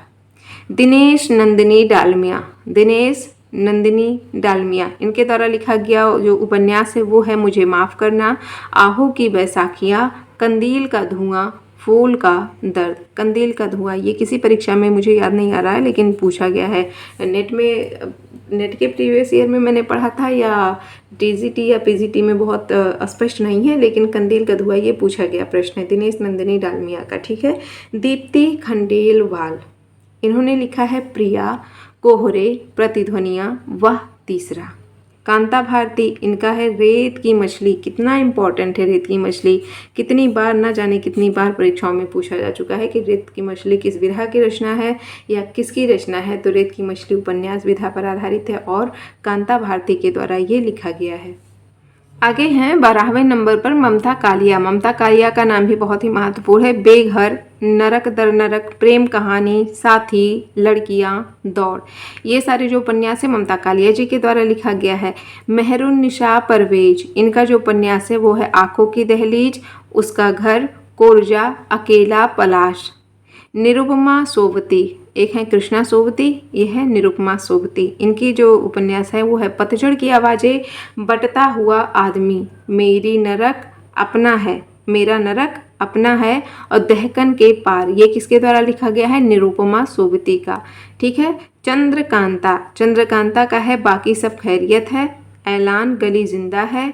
दिनेश नंदिनी डालमिया, दिनेश नंदिनी डालमिया, इनके द्वारा लिखा गया जो उपन्यास है वो है मुझे माफ़ करना, आहू की बैसाखियाँ, कंदील का धुआं, फूल का दर्द। कंदील का धुआं, ये किसी परीक्षा में मुझे याद नहीं आ रहा है लेकिन पूछा गया है नेट में, नेट के प्रीवियस ईयर में मैंने पढ़ा था, या टीजीटी या पीजीटी में बहुत स्पष्ट नहीं है, लेकिन कंदील का धुआं ये पूछा गया प्रश्न है दिनेश नंदिनी डालमिया का, ठीक है। दीप्ति खंडेलवाल, इन्होंने लिखा है प्रिया, कोहरे, प्रतिध्वनियाँ, वह तीसरा। कांता भारती, इनका है रेत की मछली। कितना इम्पोर्टेंट है रेत की मछली, कितनी बार ना जाने कितनी बार परीक्षाओं में पूछा जा चुका है कि रेत की मछली किस विधा की रचना है या किसकी रचना है। तो रेत की मछली उपन्यास विधा पर आधारित है और कांता भारती के द्वारा ये लिखा गया है। आगे हैं 12वें नंबर पर ममता कालिया। ममता कालिया का नाम भी बहुत ही महत्वपूर्ण है। बेघर, नरक दर नरक, प्रेम कहानी, साथी, लड़कियां, दौड़, ये सारे जो उपन्यास है ममता कालिया जी के द्वारा लिखा गया है। मेहरुन्निसा परवेज, इनका जो उपन्यास है वो है आंखों की दहलीज, उसका घर, कोरजा, अकेला, पलाश। निरुपमा सोबती, एक है कृष्णा सोबती, ये है निरुपमा सोबती। इनकी जो उपन्यास है वो है पतझड़ की आवाज़ें, बटता हुआ आदमी, मेरी नरक अपना है, मेरा नरक अपना है, और दहकन के पार, ये किसके द्वारा लिखा गया है, निरुपमा सोबती का। ठीक है। चंद्रकांता, चंद्रकांता का है बाकी सब खैरियत है, ऐलान गली जिंदा है,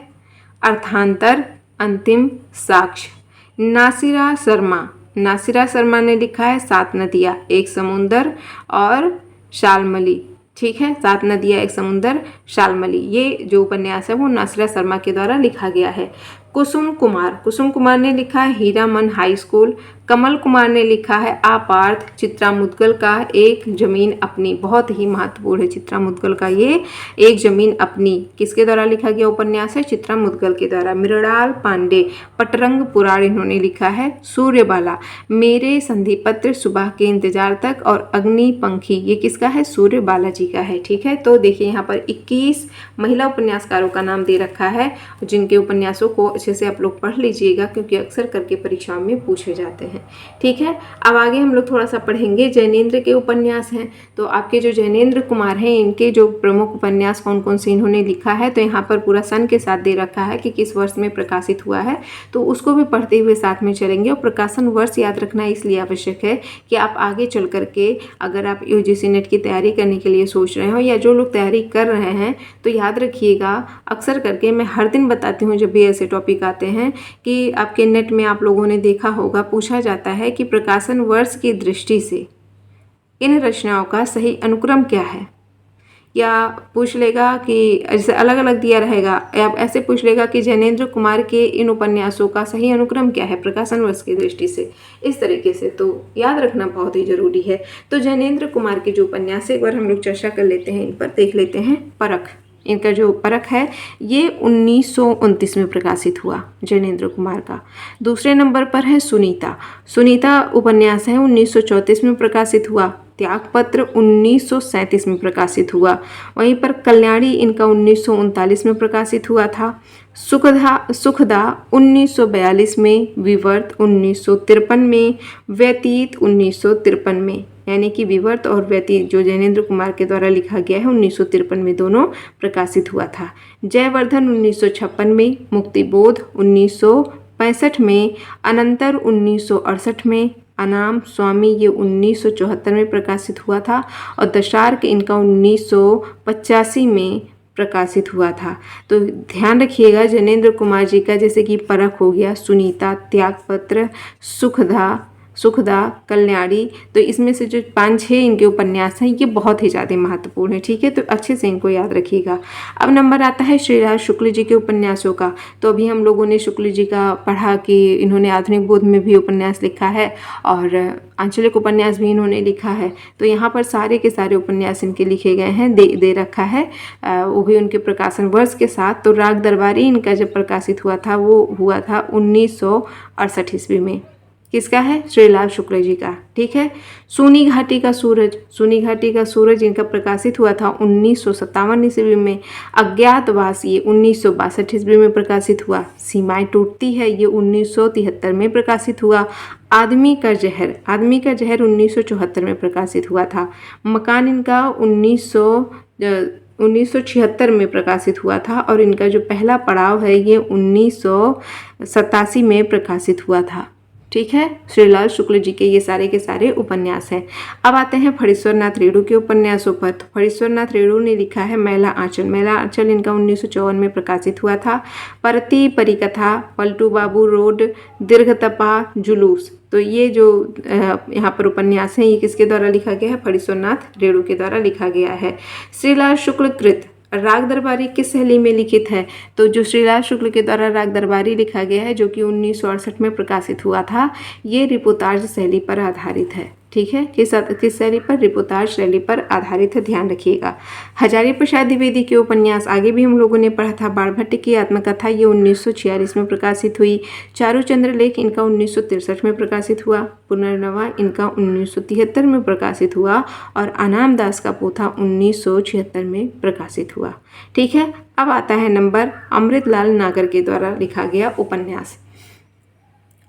अर्थांतर, अंतिम साक्ष्य। नासिरा शर्मा, नासिरा शर्मा ने लिखा है सात नदियाँ एक समुंदर और शालमली। ठीक है, सात नदियाँ एक समुंदर, शालमली, ये जो उपन्यास है वो नासिरा शर्मा के द्वारा लिखा गया है। कुसुम कुमार, कुसुम कुमार ने लिखा है हीरामन हाई स्कूल। कमल कुमार ने लिखा है आपार्थ। चित्रा मुद्गल का एक जमीन अपनी, बहुत ही महत्वपूर्ण है चित्रा मुद्गल का ये एक जमीन अपनी, किसके द्वारा लिखा गया उपन्यास है, चित्रा मुद्गल के द्वारा। मृणाल पांडे, पटरंग पुराण इन्होंने लिखा है। सूर्यबाला, मेरे संधि पत्र, सुबह के इंतजार तक, और अग्नि पंखी, ये किसका है, सूर्यबाला जी का है। ठीक है, तो देखिए यहाँ पर 21 महिला उपन्यासकारों का नाम दे रखा है, जिनके उपन्यासों को अच्छे से आप लोग पढ़ लीजिएगा क्योंकि अक्सर करके परीक्षाओं में पूछे जाते हैं। ठीक है, अब आगे हम लोग थोड़ा सा पढ़ेंगे जैनेन्द्र के उपन्यास हैं। तो आपके जो जैनेन्द्र कुमार हैं इनके जो प्रमुख उपन्यास कौन कौन से इन्होंने लिखा है, तो यहाँ पर पूरा सन के साथ दे रखा है कि किस वर्ष में प्रकाशित हुआ है, तो उसको भी पढ़ते हुए साथ में चलेंगे। और प्रकाशन वर्ष याद रखना इसलिए आवश्यक है कि आप आगे चल करके अगर आप यूजीसी नेट की तैयारी करने के लिए सोच रहे हो या जो लोग तैयारी कर रहे हैं, तो याद रखिएगा, अक्सर करके मैं हर दिन बताती हूँ जब भी ऐसे टॉपिक आते हैं कि आपके नेट में आप लोगों ने देखा होगा, पूछा जाता है कि प्रकाशन वर्ष की दृष्टि से इन रचनाओं का सही अनुक्रम क्या है, या पूछ लेगा कि जैसे अलग अलग दिया रहेगा, या ऐसे पूछ लेगा कि जैनेन्द्र कुमार के इन उपन्यासों का सही अनुक्रम क्या है प्रकाशन वर्ष की दृष्टि से, इस तरीके से, तो याद रखना बहुत ही जरूरी है। तो जैनेन्द्र कुमार के जो उपन्यास है एक बार हम लोग चर्चा कर लेते हैं, इन पर देख लेते हैं। परख, इनका जो परख है ये 1929 में प्रकाशित हुआ जैनेन्द्र कुमार का। दूसरे नंबर पर है सुनीता, सुनीता उपन्यास है 1934 में प्रकाशित हुआ। त्यागपत्र 1937 में प्रकाशित हुआ। वहीं पर कल्याणी इनका 1939 में प्रकाशित हुआ था। सुखदा 1942 में, विवर्त 1953 में, व्यतीत 1953 में, यानी कि विवर्त और व्यतीत जो जैनेन्द्र कुमार के द्वारा लिखा गया है 1953 में दोनों प्रकाशित हुआ था। जयवर्धन 1956 में, मुक्तिबोध 1965 में, अनंतर 1968 में, अनाम स्वामी ये 1974 में प्रकाशित हुआ था, और दशार्क इनका 1985 में प्रकाशित हुआ था। तो ध्यान रखिएगा जैनेन्द्र कुमार जी का जैसे कि परख हो गया, सुनीता, त्यागपत्र, सुखदा, कल्याणी, तो इसमें से जो 5-6 इनके उपन्यास हैं ये बहुत ही ज़्यादा महत्वपूर्ण है। ठीक है, तो अच्छे से इनको याद रखिएगा। अब नंबर आता है श्रीराज शुक्ल जी के उपन्यासों का। तो अभी हम लोगों ने शुक्ल जी का पढ़ा कि इन्होंने आधुनिक बोध में भी उपन्यास लिखा है और आंचलिक उपन्यास भी इन्होंने लिखा है। तो यहाँ पर सारे के सारे उपन्यास इनके लिखे गए हैं, दे रखा है, वो भी उनके प्रकाशन वर्ष के साथ। तो राग दरबारी इनका जब प्रकाशित हुआ था वो हुआ था 1968 ईस्वी में। किसका है, श्रीलाल शुक्ल जी का। ठीक है, सूनी घाटी का सूरज, सूनी घाटी का सूरज इनका प्रकाशित हुआ था 1957 ईस्वी में। अज्ञातवास ये 1962 ईस्वी में प्रकाशित हुआ। सीमाएं टूटती है ये 1973 में प्रकाशित हुआ। आदमी का जहर 1974 में प्रकाशित हुआ था। मकान इनका 1976 में प्रकाशित हुआ था, और इनका जो पहला पड़ाव है ये 1987 में प्रकाशित हुआ था। ठीक है, श्रीलाल शुक्ल जी के ये सारे के सारे उपन्यास हैं। अब आते हैं फणीश्वर नाथ रेणु के उपन्यासों पर। तो फणीश्वर नाथ रेणु ने लिखा है मैला आंचल। मैला आंचल इनका 1954 में प्रकाशित हुआ था। परती परिकथा, पलटू बाबू रोड, दीर्घतपा, जुलूस, तो ये जो यहाँ पर उपन्यास हैं ये किसके द्वारा लिखा गया है, फणीश्वर नाथ रेणु के द्वारा लिखा गया है। श्रीलाल शुक्ल कृत राग दरबारी किस शैली में लिखित है? तो जो श्रीलाल शुक्ल के द्वारा राग दरबारी लिखा गया है, जो कि 1968 में प्रकाशित हुआ था, ये रिपोर्ताज शैली पर आधारित है। ठीक है, किस शैली पर? रिपोर्ताज शैली पर आधारित है, ध्यान रखिएगा। हजारी प्रसाद द्विवेदी के उपन्यास आगे भी हम लोगों ने पढ़ा था। बाणभट्ट की आत्मकथा ये 1946 में प्रकाशित हुई। चारुचंद्र लेख इनका 1963 में प्रकाशित हुआ। पुनर्नवा इनका 1973 में प्रकाशित हुआ और अनाम दास का पोथा 1976 में प्रकाशित हुआ। ठीक है, अब आता है नंबर अमृतलाल नागर के द्वारा लिखा गया उपन्यास।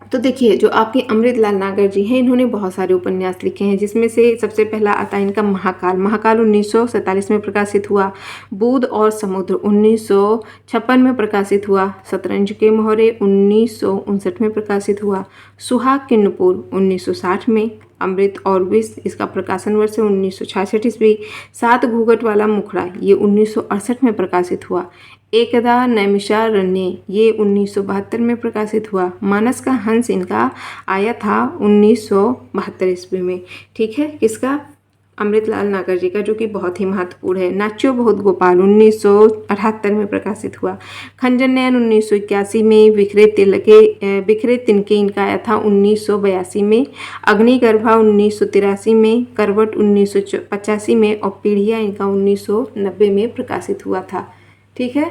तो देखिए, जो आपके अमृतलाल नागर जी हैं, इन्होंने बहुत सारे उपन्यास लिखे हैं, जिसमें से सबसे पहला आता है इनका महाकाल। महाकाल 1947 में प्रकाशित हुआ। बूंद और समुद्र 1956 में प्रकाशित हुआ। शतरंज के मोहरे 1959 में प्रकाशिशित हुआ। सुहाग के नुपुर 1960 में। अमृत और विष इसका प्रकाशन वर्ष है 1966 ईस्वी। 7 घूंघट वाला मुखड़ा ये 1968 में प्रकाशित हुआ। एकदा नैमिषारण्य ये 1972 में प्रकाशित हुआ। मानस का हंस इनका आया था 1972 ईस्वी में। ठीक है, किसका? अमृतलाल नागर जी का, जो कि बहुत ही महत्वपूर्ण है। नाच्यो बहुत गोपाल 1978 में प्रकाशित हुआ। खंजर नयन 1981 में। बिखरे तिनके इनका आया था 1982 में। अग्निगर्भा 1983 में। करवट 1985 में और पीढ़िया इनका 1990 में प्रकाशित हुआ था। ठीक है,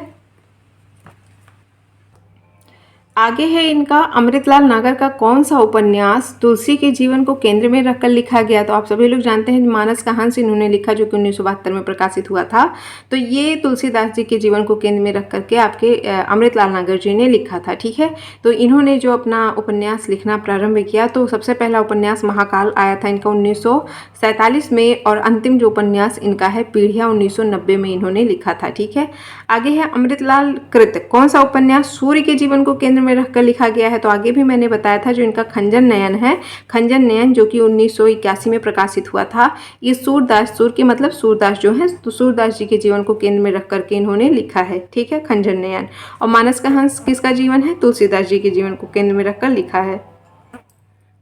आगे है इनका अमृतलाल नागर का कौन सा उपन्यास तुलसी के जीवन को केंद्र में रखकर लिखा गया? तो आप सभी लोग जानते हैं मानस का हंस इन्होंने लिखा, जो कि 1972 में प्रकाशित हुआ था। तो ये तुलसीदास जी के जीवन को केंद्र में रख करके आपके अमृतलाल नागर जी ने लिखा था। ठीक है, तो इन्होंने जो अपना उपन्यास लिखना प्रारंभ किया, तो सबसे पहला उपन्यास महाकाल आया था इनका 1947 में और अंतिम जो उपन्यास इनका है पीढ़िया 1990 में इन्होंने लिखा था। ठीक है, आगे है अमृतलाल कृत। कौन सा उपन्यास सूर्य के जीवन को केंद्र में रखकर लिखा गया है? तो आगे भी मैंने बताया था, जो इनका खंजर नयन है। खंजर नयन जो कि 1981 में प्रकाशित हुआ था। ये सूरदास, सूर के मतलब सूरदास जो है, तो सूरदास जी के जीवन को केंद्र में रख करके इन्होंने लिखा है। ठीक है, खंजर नयन। और मानस का हंस किसका जीवन है? तुलसीदास जी के जीवन को केंद्र में रखकर लिखा है।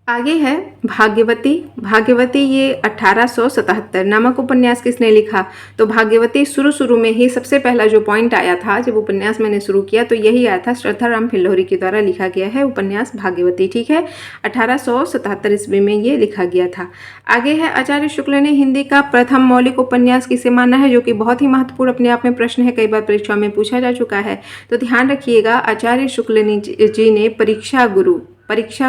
आगे है भाग्यवती। भाग्यवती ये 1877 नामक उपन्यास किसने लिखा? तो भाग्यवती शुरू में ही सबसे पहला जो पॉइंट आया था जब उपन्यास मैंने शुरू किया, तो यही आया था। श्रद्धाराम फिल्लोरी के द्वारा लिखा गया है उपन्यास भाग्यवती। ठीक है, 1877 ईस्वी में ये लिखा गया था। आगे है आचार्य शुक्ल ने हिंदी का प्रथम मौलिक उपन्यास किसे माना है? जो कि बहुत ही महत्वपूर्ण अपने आप में प्रश्न है, कई बार परीक्षा में पूछा जा चुका है। तो ध्यान रखिएगा, आचार्य शुक्ल जी ने परीक्षा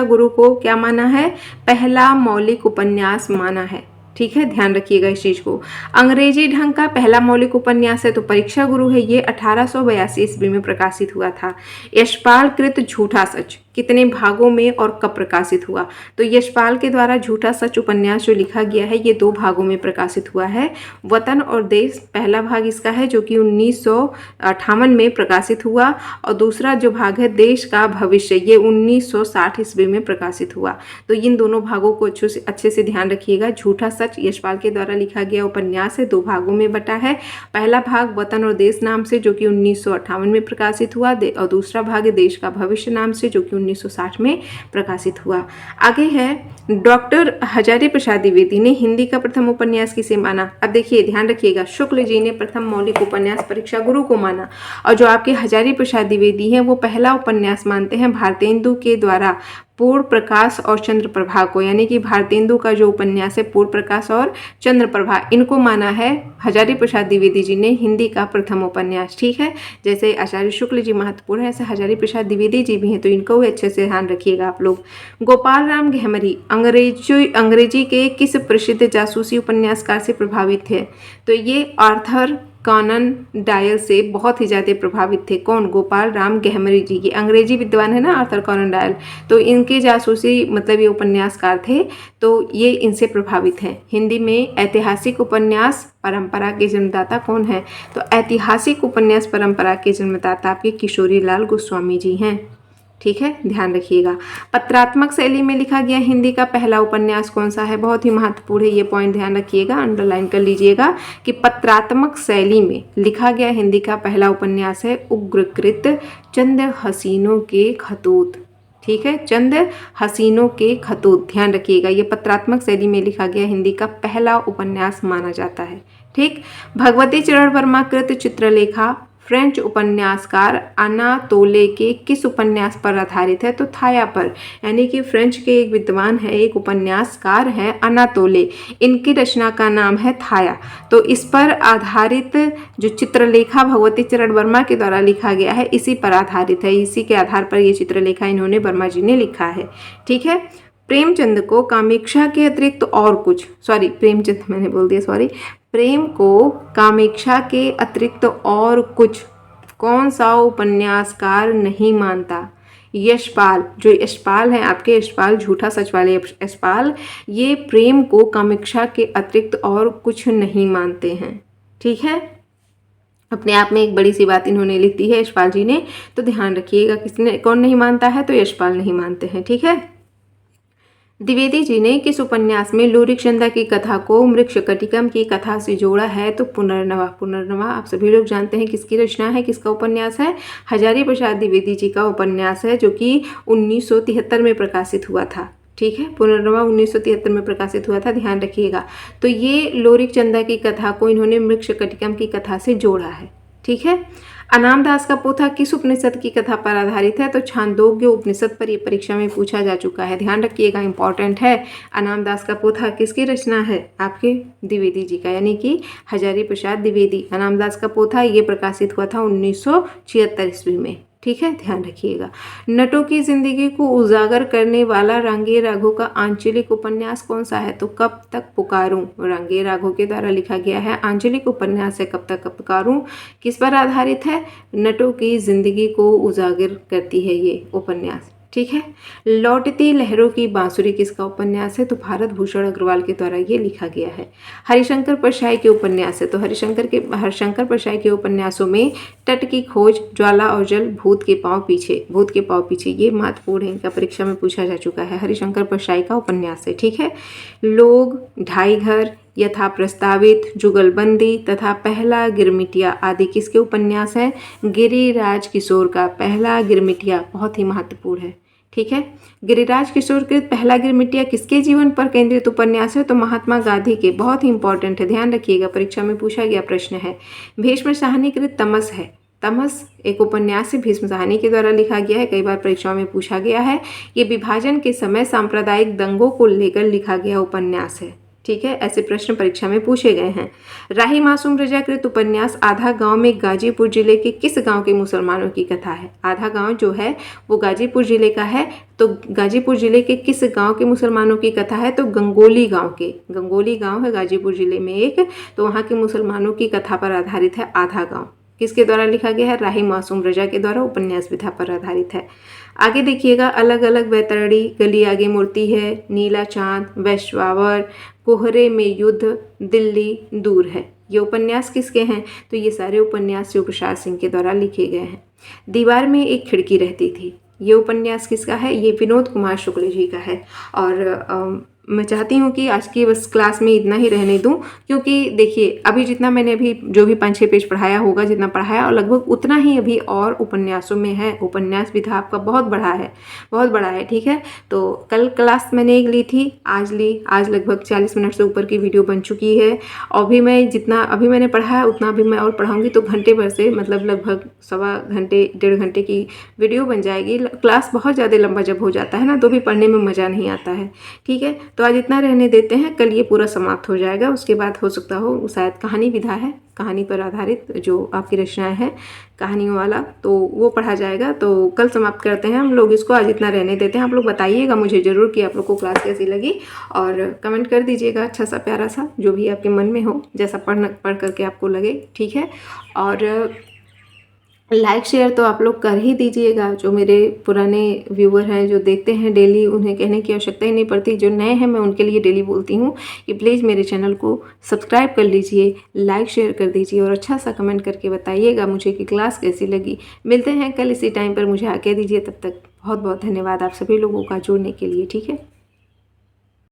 गुरु को क्या माना है? पहला मौलिक उपन्यास माना है। ठीक है, ध्यान रखिएगा इस चीज को। अंग्रेजी ढंग का पहला मौलिक उपन्यास है तो परीक्षा गुरु है, ये 1882 ईस्वी में प्रकाशित हुआ था। यशपाल कृत झूठा सच कितने भागों में और कब प्रकाशित हुआ? तो यशपाल के द्वारा झूठा सच उपन्यास जो लिखा गया है, ये 2 भागों में प्रकाशित हुआ है। वतन और देश पहला भाग इसका है, जो कि 1958 में प्रकाशित हुआ, और दूसरा जो भाग है देश का भविष्य, ये 1960 ईस्वी में प्रकाशित हुआ। तो इन दोनों भागों को अच्छे से ध्यान रखिएगा। झूठा सच यशपाल के द्वारा लिखा गया उपन्यास है, 2 भागों में बटा है। पहला भाग वतन और देश नाम से, जो कि 1958 में प्रकाशित हुआ, और दूसरा भाग देश का भविष्य नाम से, जो कि 1960 में प्रकाशित हुआ। आगे है डॉक्टर हजारी प्रसाद द्विवेदी ने हिंदी का प्रथम उपन्यास किसे माना? अब देखिए, ध्यान रखिएगा, शुक्ल जी ने प्रथम मौलिक उपन्यास परीक्षा गुरु को माना, और जो आपके हजारी प्रसाद द्विवेदी हैं वो पहला उपन्यास मानते हैं भारतेंदु के द्वारा पूर्ण प्रकाश और चंद्र प्रभा को, यानी कि भारतेंदु का जो उपन्यास है पूर्ण प्रकाश और चंद्र प्रभा, इनको माना है हजारी प्रसाद द्विवेदी जी ने हिंदी का प्रथम उपन्यास। ठीक है, जैसे आचार्य शुक्ल जी महत्वपूर्ण है, ऐसे हजारी प्रसाद द्विवेदी जी भी हैं, तो इनको भी अच्छे से ध्यान रखिएगा आप लोग। गोपाल राम घेमरी अंग्रेजी के किस प्रसिद्ध जासूसी उपन्यासकार से प्रभावित थे? तो ये आर्थर कॉनन डायल से बहुत ही ज़्यादा प्रभावित थे। कौन? गोपाल राम घेमरी जी। ये अंग्रेजी विद्वान है ना, आर्थर कॉनन डायल, तो इनके जासूसी मतलब ये उपन्यासकार थे, तो ये इनसे प्रभावित हैं। हिंदी में ऐतिहासिक उपन्यास परंपरा के जन्मदाता कौन है? तो ऐतिहासिक उपन्यास परंपरा के जन्मदाता आपके किशोरी लाल गोस्वामी जी हैं। ठीक है, ध्यान रखिएगा। पत्रात्मक शैली में लिखा गया हिंदी का पहला उपन्यास कौन सा है? बहुत ही महत्वपूर्ण है ये पॉइंट, ध्यान रखिएगा, अंडरलाइन कर लीजिएगा कि पत्रात्मक शैली में लिखा गया हिंदी का पहला उपन्यास है उग्रकृत चंद हसीनों के खतूत। ठीक है, चंद हसीनों के खतूत, ध्यान रखिएगा, ये पत्रात्मक शैली में लिखा गया हिंदी का पहला उपन्यास माना जाता है। ठीक। भगवती चरण वर्मा कृत चित्रलेखा फ्रेंच उपन्यासकार अनातोले के किस उपन्यास पर आधारित है? तो थाया पर, यानी कि फ्रेंच के एक विद्वान है, एक उपन्यासकार हैं अनातोले, इनकी रचना का नाम है थाया। तो इस पर आधारित जो चित्रलेखा भगवती चरण वर्मा के द्वारा लिखा गया है, इसी पर आधारित है, इसी के आधार पर ये चित्रलेखा इन्होंने वर्मा जी ने लिखा है। ठीक है। प्रेमचंद को कामेक्षा के अतिरिक्त और कुछ, सॉरी प्रेमचंद मैंने बोल दिया, सॉरी, प्रेम को कामेक्षा के अतिरिक्त और कुछ कौन सा उपन्यासकार नहीं मानता? यशपाल, जो यशपाल हैं आपके, यशपाल झूठा सच वाले यशपाल, ये प्रेम को कामेक्षा के अतिरिक्त और कुछ नहीं मानते हैं। ठीक है। अपने आप में एक बड़ी सी बात इन्होंने लिख दी है यशपाल जी ने, तो ध्यान रखिएगा किसने, कौन नहीं मानता है? तो यशपाल नहीं मानते हैं। ठीक है। द्विवेदी जी ने किस उपन्यास में लोरिक चंदा की कथा को मृक्षकटिकम की कथा से जोड़ा है? तो पुनर्नवा। पुनर्नवा आप सभी लोग जानते हैं किसकी रचना है, किसका उपन्यास है? हजारी प्रसाद द्विवेदी जी का उपन्यास है, जो कि 1973 में प्रकाशित हुआ था। ठीक है। पुनर्नवा 1973 में प्रकाशित हुआ था, ध्यान रखिएगा। तो ये लोरिक चंदा की कथा को इन्होंने मृक्षकटिकम की कथा से जोड़ा है। ठीक है। अनामदास का पोथा किस उपनिषद की कथा पर आधारित है? तो छांदोग्य उपनिषद पर ये परीक्षा में पूछा जा चुका है, ध्यान रखिएगा, इंपॉर्टेंट है। अनामदास का पोथा किसकी रचना है? आपके द्विवेदी जी का, यानी कि हजारी प्रसाद द्विवेदी। अनामदास का पोथा ये प्रकाशित हुआ था 1976 ईस्वी में। ठीक है, ध्यान रखिएगा। नटों की जिंदगी को उजागर करने वाला रांगे राघो का आंचलिक उपन्यास कौन सा है? तो कब तक पुकारूं, रांगे राघो के द्वारा लिखा गया है, आंचलिक उपन्यास है कब तक पुकारूं। किस पर आधारित है? नटों की जिंदगी को उजागर करती है ये उपन्यास। ठीक है। लौटती लहरों की बांसुरी किसका उपन्यास है? तो भारत भूषण अग्रवाल के द्वारा ये लिखा गया है। हरिशंकर परशाई के उपन्यास है, तो हरिशंकर परशाई के उपन्यासों में तट की खोज, ज्वाला और जल, भूत के पांव पीछे, ये महत्वपूर्ण है, इनका परीक्षा में पूछा जा चुका है। हरिशंकर परशाई का उपन्यास है। ठीक है। लोग, ढाई घर, यथा प्रस्तावित, जुगलबंदी तथा पहला गिरमिटिया आदि किसके उपन्यास हैं? गिरिराज किशोर का। पहला गिरमिटिया बहुत ही महत्वपूर्ण है। ठीक है। गिरिराज किशोर के पहला गिरमिटिया किसके जीवन पर केंद्रित उपन्यास है? तो महात्मा गांधी के। बहुत ही इंपॉर्टेंट है, ध्यान रखिएगा, परीक्षा में पूछा गया प्रश्न है। भीष्म साहनीकृत तमस है। तमस एक उपन्यास से भीष्म साहनी के द्वारा लिखा गया है, कई बार परीक्षाओं में पूछा गया है। ये विभाजन के समय सांप्रदायिक दंगों को लेकर लिखा गया उपन्यास है। ठीक है, ऐसे प्रश्न परीक्षा में पूछे गए हैं। राही मासूम रजा कृत उपन्यास आधा गांव में गाजीपुर जिले के किस गांव के मुसलमानों की कथा है? आधा गांव जो है वो गाजीपुर जिले का है, तो गाजीपुर जिले के किस गांव के मुसलमानों की कथा है? तो गंगोली गांव के। गंगोली गांव है गाजीपुर जिले में एक, तो वहाँ के मुसलमानों की कथा पर आधारित है आधा गांव। किसके द्वारा लिखा गया है? राही मासूम रजा के द्वारा उपन्यास विधा पर आधारित है। आगे देखिएगा, अलग अलग वैतरणी, गली आगे मूर्ति है, नीला चांद, वैश्वावर, कोहरे में युद्ध, दिल्ली दूर है, ये उपन्यास किसके हैं? तो ये सारे उपन्यास शिवप्रसाद सिंह के द्वारा लिखे गए हैं। दीवार में एक खिड़की रहती थी, ये उपन्यास किसका है? ये विनोद कुमार शुक्ल जी का है। और मैं चाहती हूँ कि आज की बस क्लास में इतना ही रहने दूँ, क्योंकि देखिए अभी जितना मैंने अभी जो भी 5-6 पेज पढ़ाया होगा, जितना पढ़ाया, और लगभग उतना ही अभी और उपन्यासों में है। उपन्यास विधा आपका बहुत बड़ा है। ठीक है। तो कल क्लास मैंने एक ली थी, आज लगभग 40 मिनट से ऊपर की वीडियो बन चुकी है। और भी मैं जितना अभी मैंने पढ़ा है उतना अभी मैं और पढ़ाऊँगी, तो घंटे भर से, मतलब लगभग सवा घंटे 1.5 घंटे की वीडियो बन जाएगी। क्लास बहुत ज़्यादा लंबा जब हो जाता है ना, तो भी पढ़ने में मज़ा नहीं आता है। ठीक है, तो आज इतना रहने देते हैं, कल ये पूरा समाप्त हो जाएगा। उसके बाद हो सकता हो शायद कहानी विधा है, कहानी पर आधारित जो आपकी रचनाएं हैं कहानियों वाला, तो वो पढ़ा जाएगा। तो कल समाप्त करते हैं हम लोग इसको, आज इतना रहने देते हैं। आप लोग बताइएगा मुझे ज़रूर कि आप लोग को क्लास कैसी लगी, और कमेंट कर दीजिएगा अच्छा सा प्यारा सा, जो भी आपके मन में हो, जैसा पढ़ करके आपको लगे। ठीक है। और लाइक शेयर तो आप लोग कर ही दीजिएगा। जो मेरे पुराने व्यूअर हैं, जो देखते हैं डेली, उन्हें कहने की आवश्यकता ही नहीं पड़ती। जो नए हैं मैं उनके लिए डेली बोलती हूँ कि प्लीज़ मेरे चैनल को सब्सक्राइब कर लीजिए, लाइक शेयर कर दीजिए, और अच्छा सा कमेंट करके बताइएगा मुझे कि क्लास कैसी लगी। मिलते हैं कल इसी टाइम पर, मुझे आज्ञा दीजिए, तब तक बहुत बहुत धन्यवाद आप सभी लोगों का जुड़ने के लिए। ठीक है।